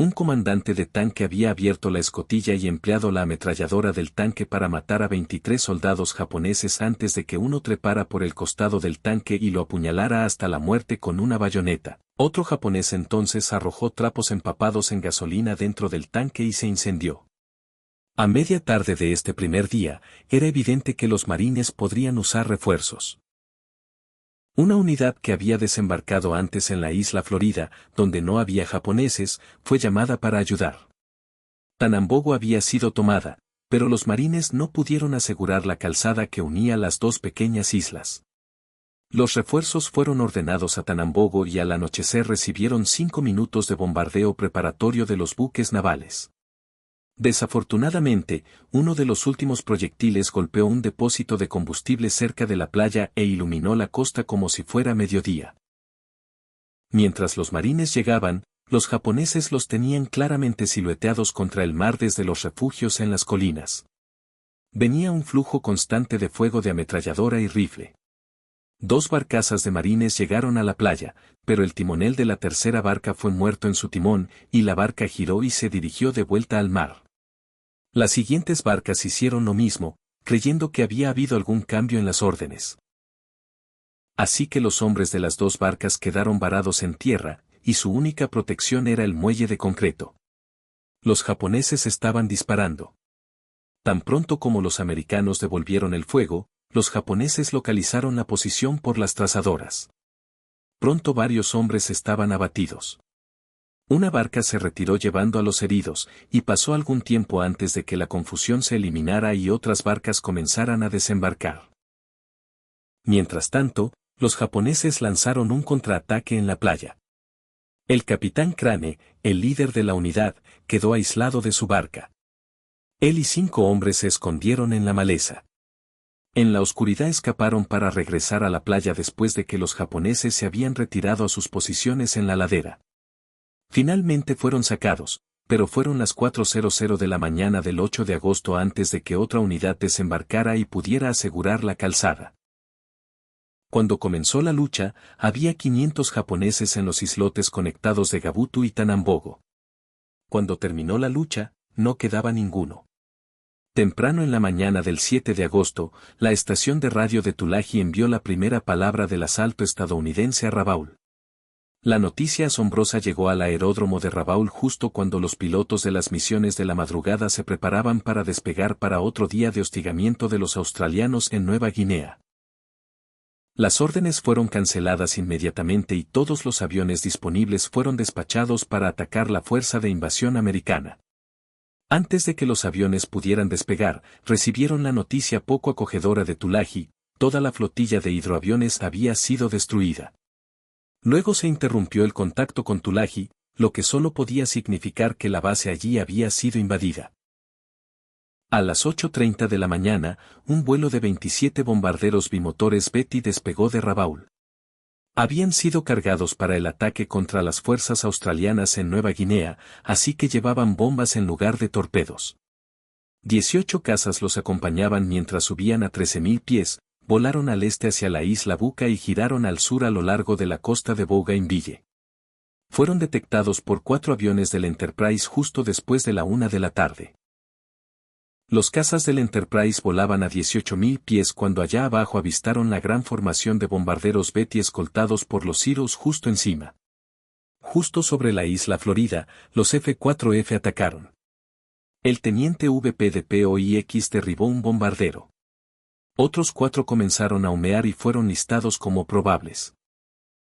Un comandante de tanque había abierto la escotilla y empleado la ametralladora del tanque para matar a 23 soldados japoneses antes de que uno trepara por el costado del tanque y lo apuñalara hasta la muerte con una bayoneta. Otro japonés entonces arrojó trapos empapados en gasolina dentro del tanque y se incendió. A media tarde de este primer día, era evidente que los marines podrían usar refuerzos. Una unidad que había desembarcado antes en la isla Florida, donde no había japoneses, fue llamada para ayudar. Tanambogo había sido tomada, pero los marines no pudieron asegurar la calzada que unía las dos pequeñas islas. Los refuerzos fueron ordenados a Tanambogo y al anochecer recibieron 5 minutos de bombardeo preparatorio de los buques navales. Desafortunadamente, uno de los últimos proyectiles golpeó un depósito de combustible cerca de la playa e iluminó la costa como si fuera mediodía. Mientras los marines llegaban, los japoneses los tenían claramente silueteados contra el mar desde los refugios en las colinas. Venía un flujo constante de fuego de ametralladora y rifle. 2 barcazas de marines llegaron a la playa, pero el timonel de la tercera barca fue muerto en su timón, y la barca giró y se dirigió de vuelta al mar. Las siguientes barcas hicieron lo mismo, creyendo que había habido algún cambio en las órdenes. Así que los hombres de las 2 barcas quedaron varados en tierra, y su única protección era el muelle de concreto. Los japoneses estaban disparando. Tan pronto como los americanos devolvieron el fuego, los japoneses localizaron la posición por las trazadoras. Pronto varios hombres estaban abatidos. Una barca se retiró llevando a los heridos, y pasó algún tiempo antes de que la confusión se eliminara y otras barcas comenzaran a desembarcar. Mientras tanto, los japoneses lanzaron un contraataque en la playa. El capitán Crane, el líder de la unidad, quedó aislado de su barca. Él y 5 hombres se escondieron en la maleza. En la oscuridad escaparon para regresar a la playa después de que los japoneses se habían retirado a sus posiciones en la ladera. Finalmente fueron sacados, pero fueron las 4:00 de la mañana del 8 de agosto antes de que otra unidad desembarcara y pudiera asegurar la calzada. Cuando comenzó la lucha, había 500 japoneses en los islotes conectados de Gabutu y Tanambogo. Cuando terminó la lucha, no quedaba ninguno. Temprano en la mañana del 7 de agosto, la estación de radio de Tulagi envió la primera palabra del asalto estadounidense a Rabaul. La noticia asombrosa llegó al aeródromo de Rabaul justo cuando los pilotos de las misiones de la madrugada se preparaban para despegar para otro día de hostigamiento de los australianos en Nueva Guinea. Las órdenes fueron canceladas inmediatamente y todos los aviones disponibles fueron despachados para atacar la fuerza de invasión americana. Antes de que los aviones pudieran despegar, recibieron la noticia poco acogedora de Tulagi: toda la flotilla de hidroaviones había sido destruida. Luego se interrumpió el contacto con Tulagi, lo que solo podía significar que la base allí había sido invadida. A las 8:30 de la mañana, un vuelo de 27 bombarderos bimotores Betty despegó de Rabaul. Habían sido cargados para el ataque contra las fuerzas australianas en Nueva Guinea, así que llevaban bombas en lugar de torpedos. 18 cazas los acompañaban mientras subían a 13.000 pies, volaron al este hacia la isla Buca y giraron al sur a lo largo de la costa de Bougainville. Fueron detectados por 4 aviones del Enterprise justo después de la 1 de la tarde. Los cazas del Enterprise volaban a 18.000 pies cuando allá abajo avistaron la gran formación de bombarderos Betty escoltados por los Heroes justo encima. Justo sobre la isla Florida, los F-4F atacaron. El teniente VP de POIX derribó un bombardero. Otros 4 comenzaron a humear y fueron listados como probables.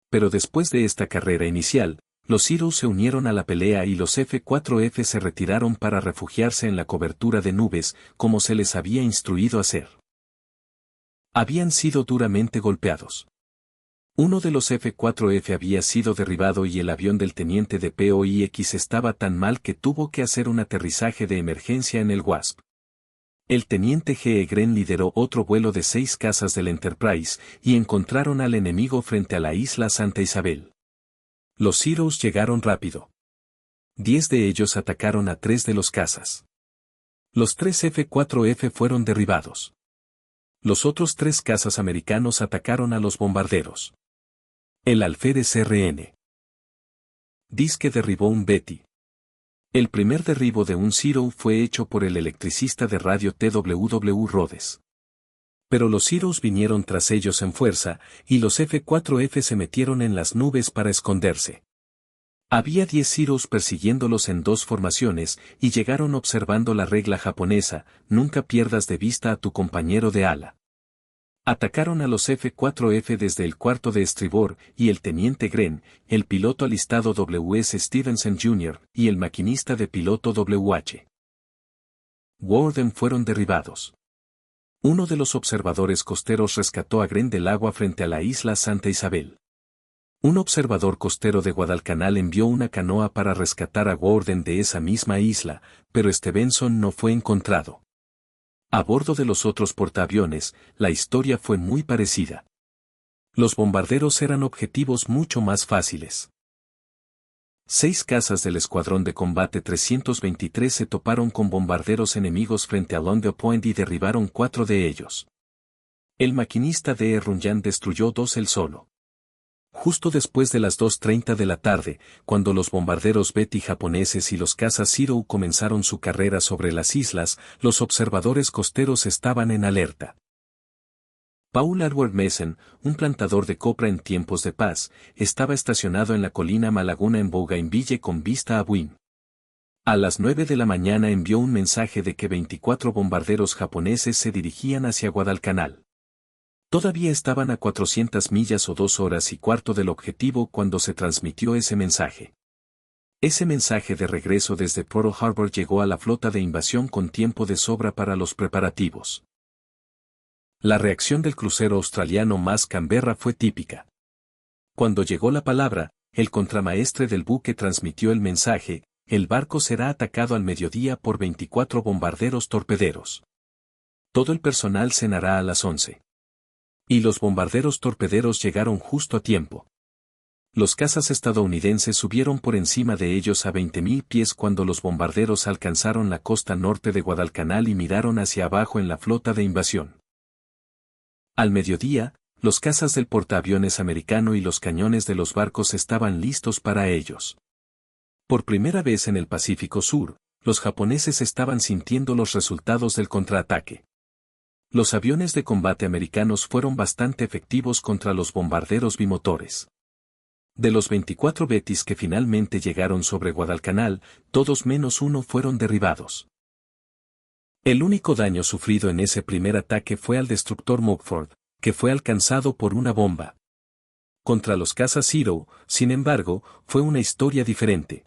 Pero después de esta carrera inicial, los Heroes se unieron a la pelea y los F-4F se retiraron para refugiarse en la cobertura de nubes, como se les había instruido hacer. Habían sido duramente golpeados. Uno de los F-4F había sido derribado y el avión del teniente de POIX estaba tan mal que tuvo que hacer un aterrizaje de emergencia en el Wasp. El teniente G. Gren lideró otro vuelo de 6 cazas del Enterprise y encontraron al enemigo frente a la isla Santa Isabel. Los Heroes llegaron rápido. 10 de ellos atacaron a 3 de los cazas. Los 3 F-4F fueron derribados. Los otros 3 cazas americanos atacaron a los bombarderos. El alférez RN dice que derribó un Betty. El primer derribo de un Zero fue hecho por el electricista de radio TWW Rhodes. Pero los Heroes vinieron tras ellos en fuerza, y los F-4F se metieron en las nubes para esconderse. Había 10 Heroes persiguiéndolos en 2 formaciones, y llegaron observando la regla japonesa: nunca pierdas de vista a tu compañero de ala. Atacaron a los F-4F desde el cuarto de estribor, y el teniente Gren, el piloto alistado W.S. Stevenson Jr., y el maquinista de piloto W.H. Warden fueron derribados. Uno de los observadores costeros rescató a Gren del agua frente a la isla Santa Isabel. Un observador costero de Guadalcanal envió una canoa para rescatar a Warden de esa misma isla, pero Stevenson no fue encontrado. A bordo de los otros portaaviones, la historia fue muy parecida. Los bombarderos eran objetivos mucho más fáciles. 6 cazas del Escuadrón de Combate 323 se toparon con bombarderos enemigos frente a Longview Point y derribaron 4 de ellos. El maquinista D. Runyan destruyó 2 él solo. Justo después de las 2:30 de la tarde, cuando los bombarderos Betty japoneses y los cazas Zero comenzaron su carrera sobre las islas, los observadores costeros estaban en alerta. Paul Edward Mason, un plantador de copra en tiempos de paz, estaba estacionado en la colina Malaguna en Bougainville con vista a Buin. A las 9 de la mañana envió un mensaje de que 24 bombarderos japoneses se dirigían hacia Guadalcanal. Todavía estaban a 400 millas o 2 horas y cuarto del objetivo cuando se transmitió ese mensaje. Ese mensaje de regreso desde Pearl Harbor llegó a la flota de invasión con tiempo de sobra para los preparativos. La reacción del crucero australiano Mas Canberra fue típica. Cuando llegó la palabra, el contramaestre del buque transmitió el mensaje: el barco será atacado al mediodía por 24 bombarderos torpederos. Todo el personal cenará a las 11. Y los bombarderos torpederos llegaron justo a tiempo. Los cazas estadounidenses subieron por encima de ellos a 20.000 pies cuando los bombarderos alcanzaron la costa norte de Guadalcanal y miraron hacia abajo en la flota de invasión. Al mediodía, los cazas del portaaviones americano y los cañones de los barcos estaban listos para ellos. Por primera vez en el Pacífico Sur, los japoneses estaban sintiendo los resultados del contraataque. Los aviones de combate americanos fueron bastante efectivos contra los bombarderos bimotores. De los 24 Betis que finalmente llegaron sobre Guadalcanal, todos menos uno fueron derribados. El único daño sufrido en ese primer ataque fue al destructor Mugford, que fue alcanzado por una bomba. Contra los cazas Zero, sin embargo, fue una historia diferente.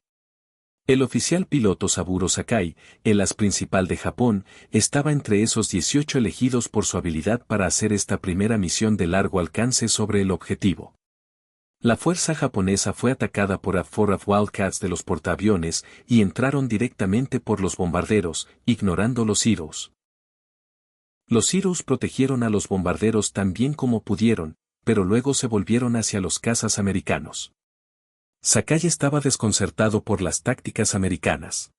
El oficial piloto Saburo Sakai, el as principal de Japón, estaba entre esos 18 elegidos por su habilidad para hacer esta primera misión de largo alcance sobre el objetivo. La fuerza japonesa fue atacada por A4 Wildcats de los portaaviones y entraron directamente por los bombarderos, ignorando los Zeros. Los Zeros protegieron a los bombarderos tan bien como pudieron, pero luego se volvieron hacia los cazas americanos. Sakai estaba desconcertado por las tácticas americanas.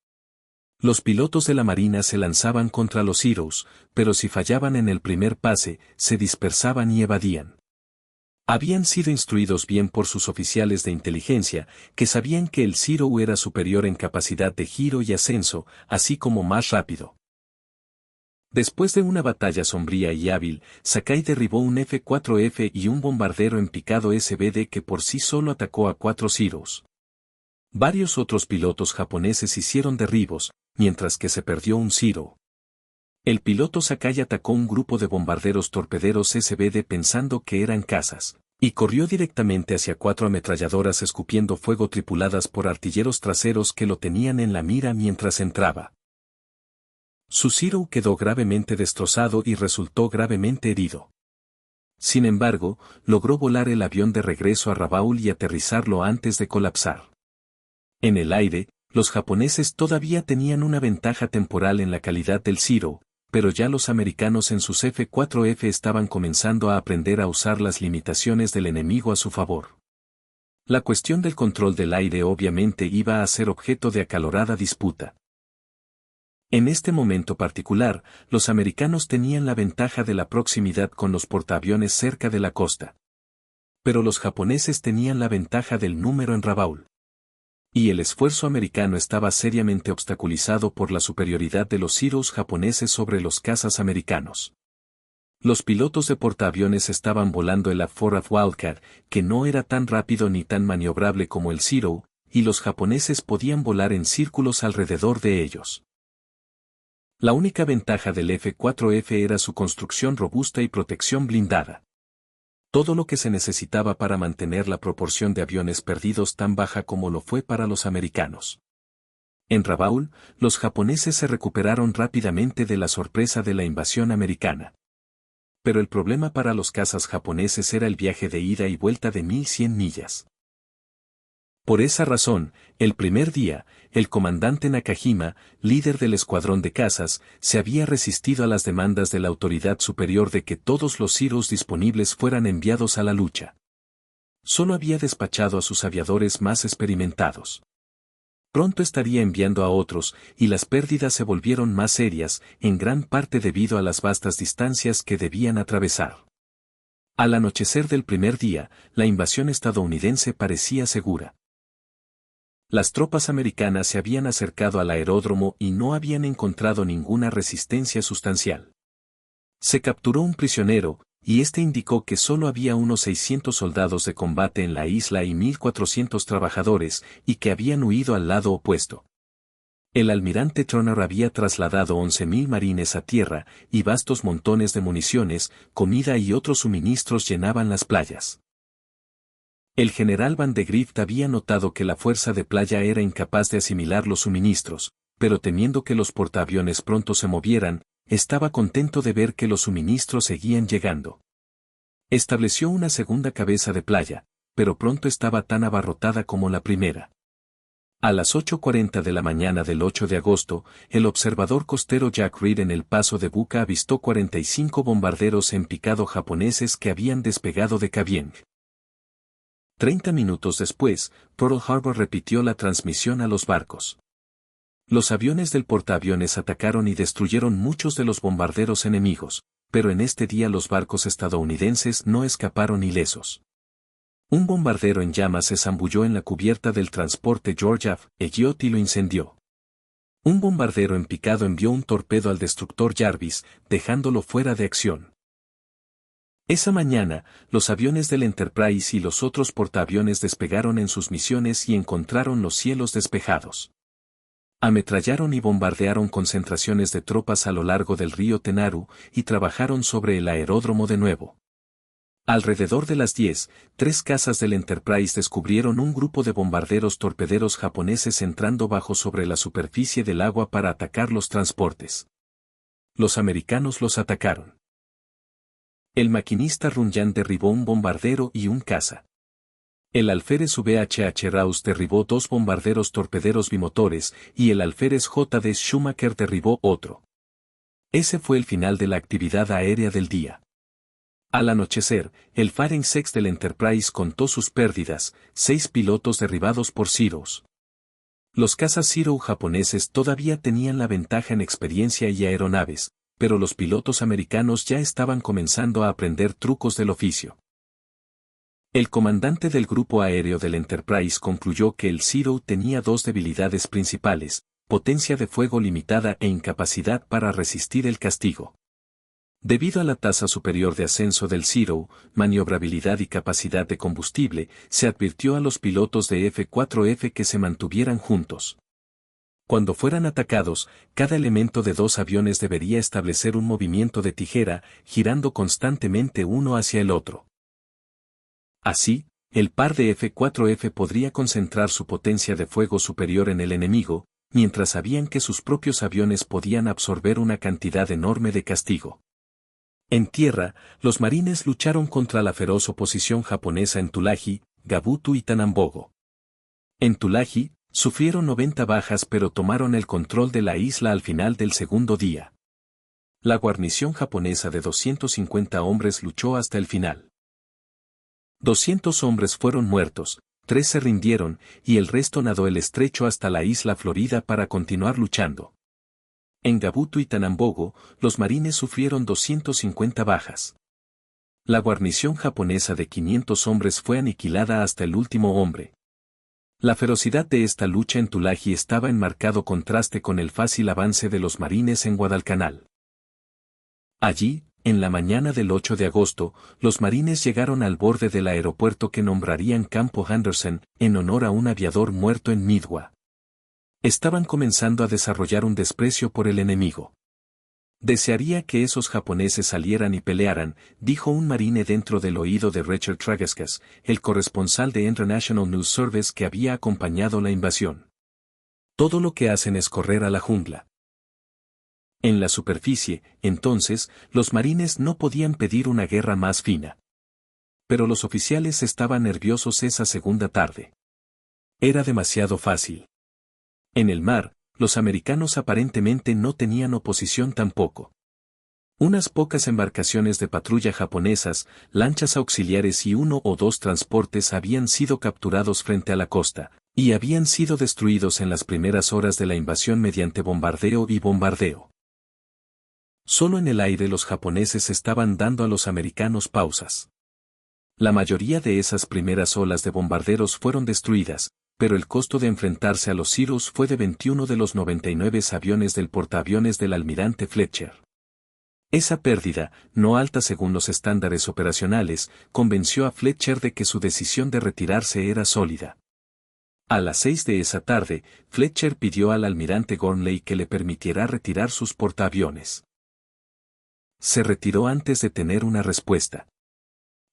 Los pilotos de la Marina se lanzaban contra los Zeros, pero si fallaban en el primer pase, se dispersaban y evadían. Habían sido instruidos bien por sus oficiales de inteligencia, que sabían que el Zero era superior en capacidad de giro y ascenso, así como más rápido. Después de una batalla sombría y hábil, Sakai derribó un F-4F y un bombardero en picado SBD que por sí solo atacó a 4 Zeros. Varios otros pilotos japoneses hicieron derribos, mientras que se perdió un Zero. El piloto Sakai atacó un grupo de bombarderos torpederos SBD pensando que eran cazas, y corrió directamente hacia 4 ametralladoras escupiendo fuego tripuladas por artilleros traseros que lo tenían en la mira mientras entraba. Su Zero quedó gravemente destrozado y resultó gravemente herido. Sin embargo, logró volar el avión de regreso a Rabaul y aterrizarlo antes de colapsar. En el aire, los japoneses todavía tenían una ventaja temporal en la calidad del Zero, pero ya los americanos en sus F-4F estaban comenzando a aprender a usar las limitaciones del enemigo a su favor. La cuestión del control del aire obviamente iba a ser objeto de acalorada disputa. En este momento particular, los americanos tenían la ventaja de la proximidad con los portaaviones cerca de la costa. Pero los japoneses tenían la ventaja del número en Rabaul. Y el esfuerzo americano estaba seriamente obstaculizado por la superioridad de los Zeros japoneses sobre los cazas americanos. Los pilotos de portaaviones estaban volando el A4 Wildcat, que no era tan rápido ni tan maniobrable como el Zero, y los japoneses podían volar en círculos alrededor de ellos. La única ventaja del F-4F era su construcción robusta y protección blindada. Todo lo que se necesitaba para mantener la proporción de aviones perdidos tan baja como lo fue para los americanos. En Rabaul, los japoneses se recuperaron rápidamente de la sorpresa de la invasión americana. Pero el problema para los cazas japoneses era el viaje de ida y vuelta de 1100 millas. Por esa razón, el primer día, el comandante Nakajima, líder del escuadrón de cazas, se había resistido a las demandas de la autoridad superior de que todos los Zeros disponibles fueran enviados a la lucha. Solo había despachado a sus aviadores más experimentados. Pronto estaría enviando a otros, y las pérdidas se volvieron más serias, en gran parte debido a las vastas distancias que debían atravesar. Al anochecer del primer día, la invasión estadounidense parecía segura. Las tropas americanas se habían acercado al aeródromo y no habían encontrado ninguna resistencia sustancial. Se capturó un prisionero, y este indicó que solo había unos 600 soldados de combate en la isla y 1400 trabajadores, y que habían huido al lado opuesto. El almirante Turner había trasladado 11.000 marines a tierra, y vastos montones de municiones, comida y otros suministros llenaban las playas. El general Van de Grift había notado que la fuerza de playa era incapaz de asimilar los suministros, pero temiendo que los portaaviones pronto se movieran, estaba contento de ver que los suministros seguían llegando. Estableció una segunda cabeza de playa, pero pronto estaba tan abarrotada como la primera. A las 8:40 de la mañana del 8 de agosto, el observador costero Jack Reed en el paso de Buca avistó 45 bombarderos en picado japoneses que habían despegado de Kavieng. 30 minutos después, Pearl Harbor repitió la transmisión a los barcos. Los aviones del portaaviones atacaron y destruyeron muchos de los bombarderos enemigos, pero en este día los barcos estadounidenses no escaparon ilesos. Un bombardero en llamas se zambulló en la cubierta del transporte George F. Elliott y lo incendió. Un bombardero en picado envió un torpedo al destructor Jarvis, dejándolo fuera de acción. Esa mañana, los aviones del Enterprise y los otros portaaviones despegaron en sus misiones y encontraron los cielos despejados. Ametrallaron y bombardearon concentraciones de tropas a lo largo del río Tenaru y trabajaron sobre el aeródromo de nuevo. Alrededor de las 10, 3 cazas del Enterprise descubrieron un grupo de bombarderos torpederos japoneses entrando bajo sobre la superficie del agua para atacar los transportes. Los americanos los atacaron. El maquinista Runyan derribó un bombardero y un caza. El alférez VHH Rouse derribó 2 bombarderos torpederos bimotores y el alférez J.D. Schumacher derribó otro. Ese fue el final de la actividad aérea del día. Al anochecer, el Fighting Sex del Enterprise contó sus pérdidas, 6 pilotos derribados por Zeros. Los cazas Zero japoneses todavía tenían la ventaja en experiencia y aeronaves, pero los pilotos americanos ya estaban comenzando a aprender trucos del oficio. El comandante del grupo aéreo del Enterprise concluyó que el Zero tenía 2 debilidades principales, potencia de fuego limitada e incapacidad para resistir el castigo. Debido a la tasa superior de ascenso del Zero, maniobrabilidad y capacidad de combustible, se advirtió a los pilotos de F-4F que se mantuvieran juntos. Cuando fueran atacados, cada elemento de 2 aviones debería establecer un movimiento de tijera, girando constantemente uno hacia el otro. Así, el par de F-4F podría concentrar su potencia de fuego superior en el enemigo, mientras sabían que sus propios aviones podían absorber una cantidad enorme de castigo. En tierra, los marines lucharon contra la feroz oposición japonesa en Tulagi, Gabutu y Tanambogo. En Tulagi, sufrieron 90 bajas pero tomaron el control de la isla al final del segundo día. La guarnición japonesa de 250 hombres luchó hasta el final. 200 hombres fueron muertos, 3 se rindieron, y el resto nadó el estrecho hasta la isla Florida para continuar luchando. En Gabutu y Tanambogo, los marines sufrieron 250 bajas. La guarnición japonesa de 500 hombres fue aniquilada hasta el último hombre. La ferocidad de esta lucha en Tulagi estaba en marcado contraste con el fácil avance de los marines en Guadalcanal. Allí, en la mañana del 8 de agosto, los marines llegaron al borde del aeropuerto que nombrarían Campo Henderson, en honor a un aviador muerto en Midway. Estaban comenzando a desarrollar un desprecio por el enemigo. Desearía que esos japoneses salieran y pelearan, dijo un marine dentro del oído de Richard Tragaskas, el corresponsal de International News Service que había acompañado la invasión. Todo lo que hacen es correr a la jungla. En la superficie, entonces, los marines no podían pedir una guerra más fina. Pero los oficiales estaban nerviosos esa segunda tarde. Era demasiado fácil. En el mar, los americanos aparentemente no tenían oposición tampoco. Unas pocas embarcaciones de patrulla japonesas, lanchas auxiliares y 1 o 2 transportes habían sido capturados frente a la costa, y habían sido destruidos en las primeras horas de la invasión mediante bombardeo y bombardeo. Solo en el aire los japoneses estaban dando a los americanos pausas. La mayoría de esas primeras olas de bombarderos fueron destruidas, pero el costo de enfrentarse a los Zeros fue de 21 de los 99 aviones del portaaviones del almirante Fletcher. Esa pérdida, no alta según los estándares operacionales, convenció a Fletcher de que su decisión de retirarse era sólida. A las 6 de esa tarde, Fletcher pidió al almirante Gormley que le permitiera retirar sus portaaviones. Se retiró antes de tener una respuesta.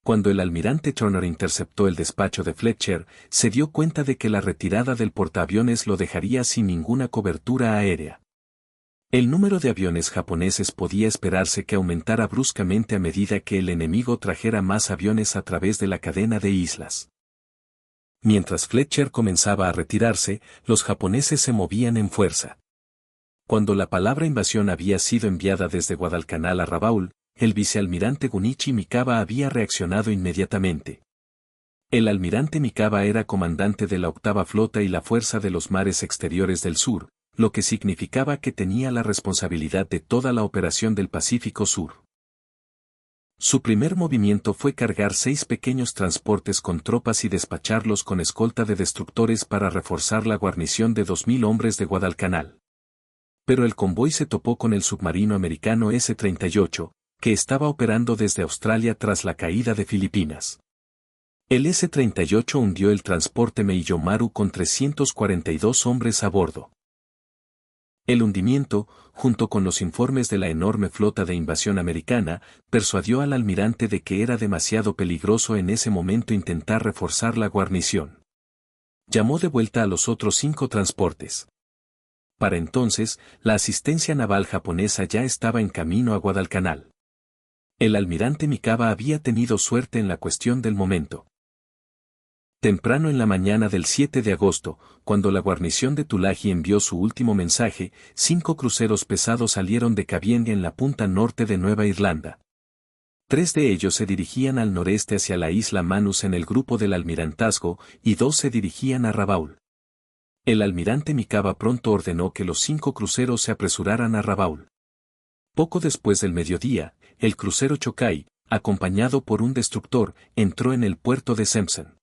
Cuando el almirante Turner interceptó el despacho de Fletcher, se dio cuenta de que la retirada del portaaviones lo dejaría sin ninguna cobertura aérea. El número de aviones japoneses podía esperarse que aumentara bruscamente a medida que el enemigo trajera más aviones a través de la cadena de islas. Mientras Fletcher comenzaba a retirarse, los japoneses se movían en fuerza. Cuando la palabra invasión había sido enviada desde Guadalcanal a Rabaul, el vicealmirante Gunichi Mikaba había reaccionado inmediatamente. El almirante Mikaba era comandante de la octava flota y la fuerza de los mares exteriores del sur, lo que significaba que tenía la responsabilidad de toda la operación del Pacífico Sur. Su primer movimiento fue cargar 6 pequeños transportes con tropas y despacharlos con escolta de destructores para reforzar la guarnición de 2000 hombres de Guadalcanal. Pero el convoy se topó con el submarino americano S-38, que estaba operando desde Australia tras la caída de Filipinas. El S-38 hundió el transporte Meiyomaru con 342 hombres a bordo. El hundimiento, junto con los informes de la enorme flota de invasión americana, persuadió al almirante de que era demasiado peligroso en ese momento intentar reforzar la guarnición. Llamó de vuelta a los otros 5 transportes. Para entonces, la asistencia naval japonesa ya estaba en camino a Guadalcanal. El almirante Mikawa había tenido suerte en la cuestión del momento. Temprano en la mañana del 7 de agosto, cuando la guarnición de Tulagi envió su último mensaje, 5 cruceros pesados salieron de Cavieng en la punta norte de Nueva Irlanda. 3 de ellos se dirigían al noreste hacia la isla Manus en el grupo del almirantazgo, y 2 se dirigían a Rabaul. El almirante Mikawa pronto ordenó que los 5 cruceros se apresuraran a Rabaul. Poco después del mediodía, el crucero Chokai, acompañado por un destructor, entró en el puerto de Sempsen.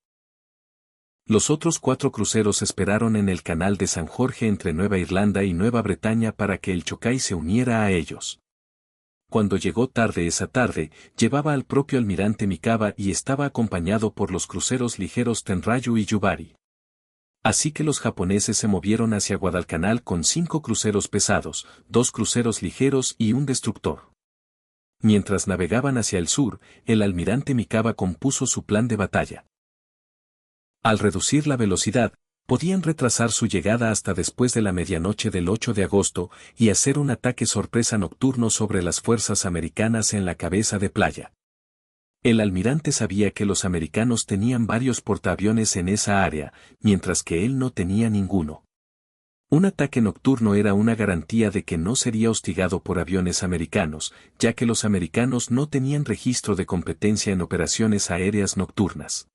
Los otros 4 cruceros esperaron en el canal de San Jorge entre Nueva Irlanda y Nueva Bretaña para que el Chokai se uniera a ellos. Cuando llegó tarde esa tarde, llevaba al propio almirante Mikawa y estaba acompañado por los cruceros ligeros Tenryu y Yubari. Así que los japoneses se movieron hacia Guadalcanal con 5 cruceros pesados, 2 cruceros ligeros y un destructor. Mientras navegaban hacia el sur, el almirante Mikawa compuso su plan de batalla. Al reducir la velocidad, podían retrasar su llegada hasta después de la medianoche del 8 de agosto y hacer un ataque sorpresa nocturno sobre las fuerzas americanas en la cabeza de playa. El almirante sabía que los americanos tenían varios portaaviones en esa área, mientras que él no tenía ninguno. Un ataque nocturno era una garantía de que no sería hostigado por aviones americanos, ya que los americanos no tenían registro de competencia en operaciones aéreas nocturnas.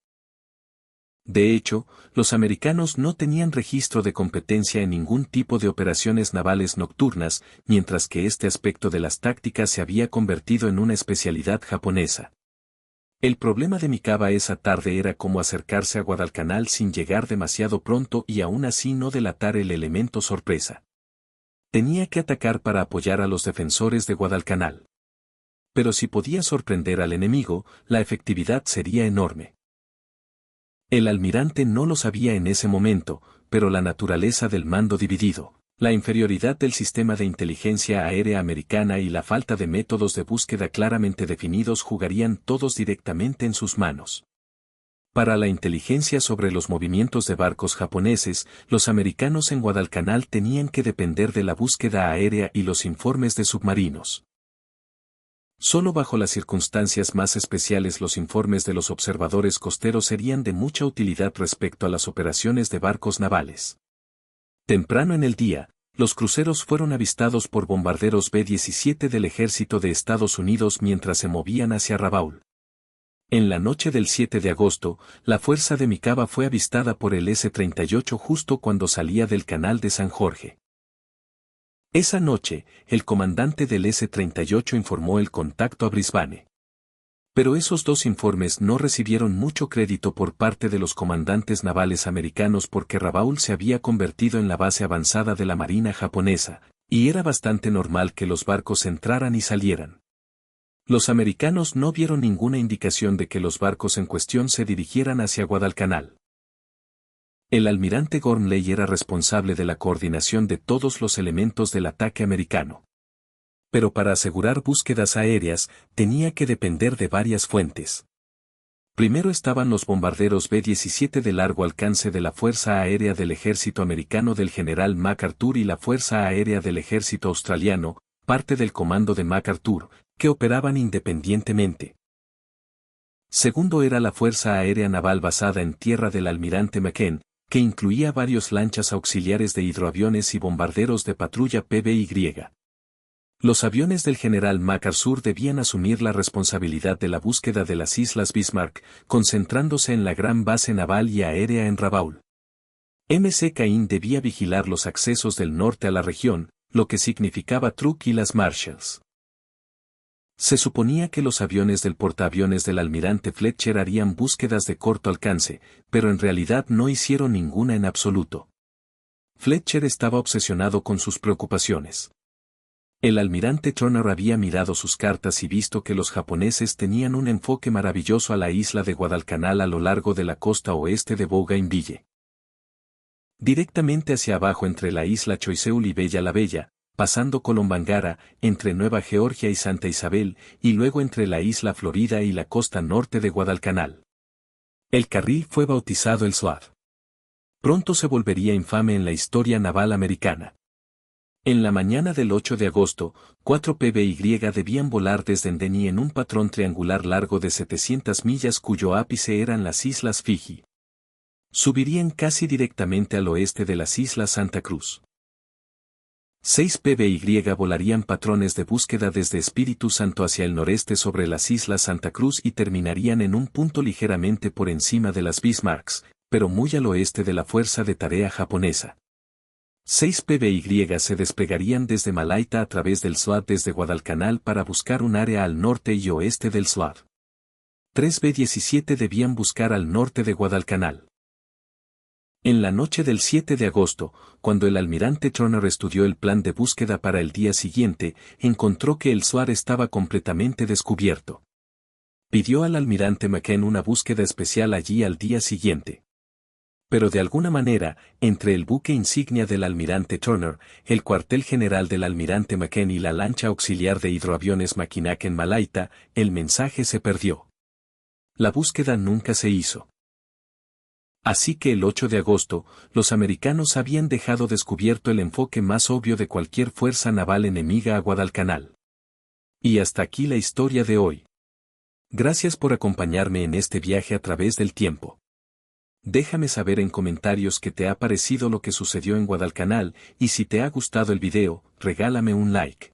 De hecho, los americanos no tenían registro de competencia en ningún tipo de operaciones navales nocturnas, mientras que este aspecto de las tácticas se había convertido en una especialidad japonesa. El problema de Mikawa esa tarde era cómo acercarse a Guadalcanal sin llegar demasiado pronto y aún así no delatar el elemento sorpresa. Tenía que atacar para apoyar a los defensores de Guadalcanal. Pero si podía sorprender al enemigo, la efectividad sería enorme. El almirante no lo sabía en ese momento, pero la naturaleza del mando dividido, la inferioridad del sistema de inteligencia aérea americana y la falta de métodos de búsqueda claramente definidos jugarían todos directamente en sus manos. Para la inteligencia sobre los movimientos de barcos japoneses, los americanos en Guadalcanal tenían que depender de la búsqueda aérea y los informes de submarinos. Solo bajo las circunstancias más especiales los informes de los observadores costeros serían de mucha utilidad respecto a las operaciones de barcos navales. Temprano en el día, los cruceros fueron avistados por bombarderos B-17 del ejército de Estados Unidos mientras se movían hacia Rabaul. En la noche del 7 de agosto, la fuerza de Mikawa fue avistada por el S-38 justo cuando salía del canal de San Jorge. Esa noche, el comandante del S-38 informó el contacto a Brisbane. Pero esos 2 informes no recibieron mucho crédito por parte de los comandantes navales americanos porque Rabaul se había convertido en la base avanzada de la marina japonesa, y era bastante normal que los barcos entraran y salieran. Los americanos no vieron ninguna indicación de que los barcos en cuestión se dirigieran hacia Guadalcanal. El almirante Gormley era responsable de la coordinación de todos los elementos del ataque americano. Pero para asegurar búsquedas aéreas, tenía que depender de varias fuentes. Primero estaban los bombarderos B-17 de largo alcance de la Fuerza Aérea del Ejército Americano del general MacArthur y la Fuerza Aérea del Ejército Australiano, parte del comando de MacArthur, que operaban independientemente. Segundo era la Fuerza Aérea Naval basada en tierra del almirante McKen, que incluía varios lanchas auxiliares de hidroaviones y bombarderos de patrulla PBY. Los aviones del general MacArthur debían asumir la responsabilidad de la búsqueda de las islas Bismarck, concentrándose en la gran base naval y aérea en Rabaul. MC Cain debía vigilar los accesos del norte a la región, lo que significaba Truk y las Marshalls. Se suponía que los aviones del portaaviones del almirante Fletcher harían búsquedas de corto alcance, pero en realidad no hicieron ninguna en absoluto. Fletcher estaba obsesionado con sus preocupaciones. El almirante Turner había mirado sus cartas y visto que los japoneses tenían un enfoque maravilloso a la isla de Guadalcanal a lo largo de la costa oeste de Bougainville. Directamente hacia abajo entre la isla Choiseul y Bella la Bella, pasando Colombangara, entre Nueva Georgia y Santa Isabel, y luego entre la isla Florida y la costa norte de Guadalcanal. El carril fue bautizado el SWAT. Pronto se volvería infame en la historia naval americana. En la mañana del 8 de agosto, 4 PBY debían volar desde Endeni en un patrón triangular largo de 700 millas cuyo ápice eran las Islas Fiji. Subirían casi directamente al oeste de las Islas Santa Cruz. 6 PBY volarían patrones de búsqueda desde Espíritu Santo hacia el noreste sobre las Islas Santa Cruz y terminarían en un punto ligeramente por encima de las Bismarcks, pero muy al oeste de la fuerza de tarea japonesa. 6 PBY se desplegarían desde Malaita a través del SWAT desde Guadalcanal para buscar un área al norte y oeste del SWAT. 3 B-17 debían buscar al norte de Guadalcanal. En la noche del 7 de agosto, cuando el almirante Turner estudió el plan de búsqueda para el día siguiente, encontró que el SWAT estaba completamente descubierto. Pidió al almirante McKen una búsqueda especial allí al día siguiente. Pero de alguna manera, entre el buque insignia del almirante Turner, el cuartel general del almirante McKen y la lancha auxiliar de hidroaviones Mackinac en Malaita, el mensaje se perdió. La búsqueda nunca se hizo. Así que el 8 de agosto, los americanos habían dejado descubierto el enfoque más obvio de cualquier fuerza naval enemiga a Guadalcanal. Y hasta aquí la historia de hoy. Gracias por acompañarme en este viaje a través del tiempo. Déjame saber en comentarios qué te ha parecido lo que sucedió en Guadalcanal, y si te ha gustado el video, regálame un like.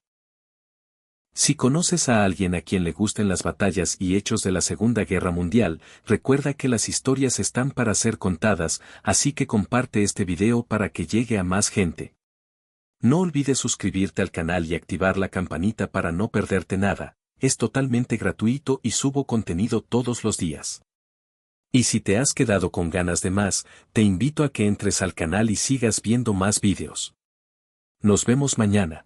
Si conoces a alguien a quien le gusten las batallas y hechos de la Segunda Guerra Mundial, recuerda que las historias están para ser contadas, así que comparte este video para que llegue a más gente. No olvides suscribirte al canal y activar la campanita para no perderte nada, es totalmente gratuito y subo contenido todos los días. Y si te has quedado con ganas de más, te invito a que entres al canal y sigas viendo más vídeos. Nos vemos mañana.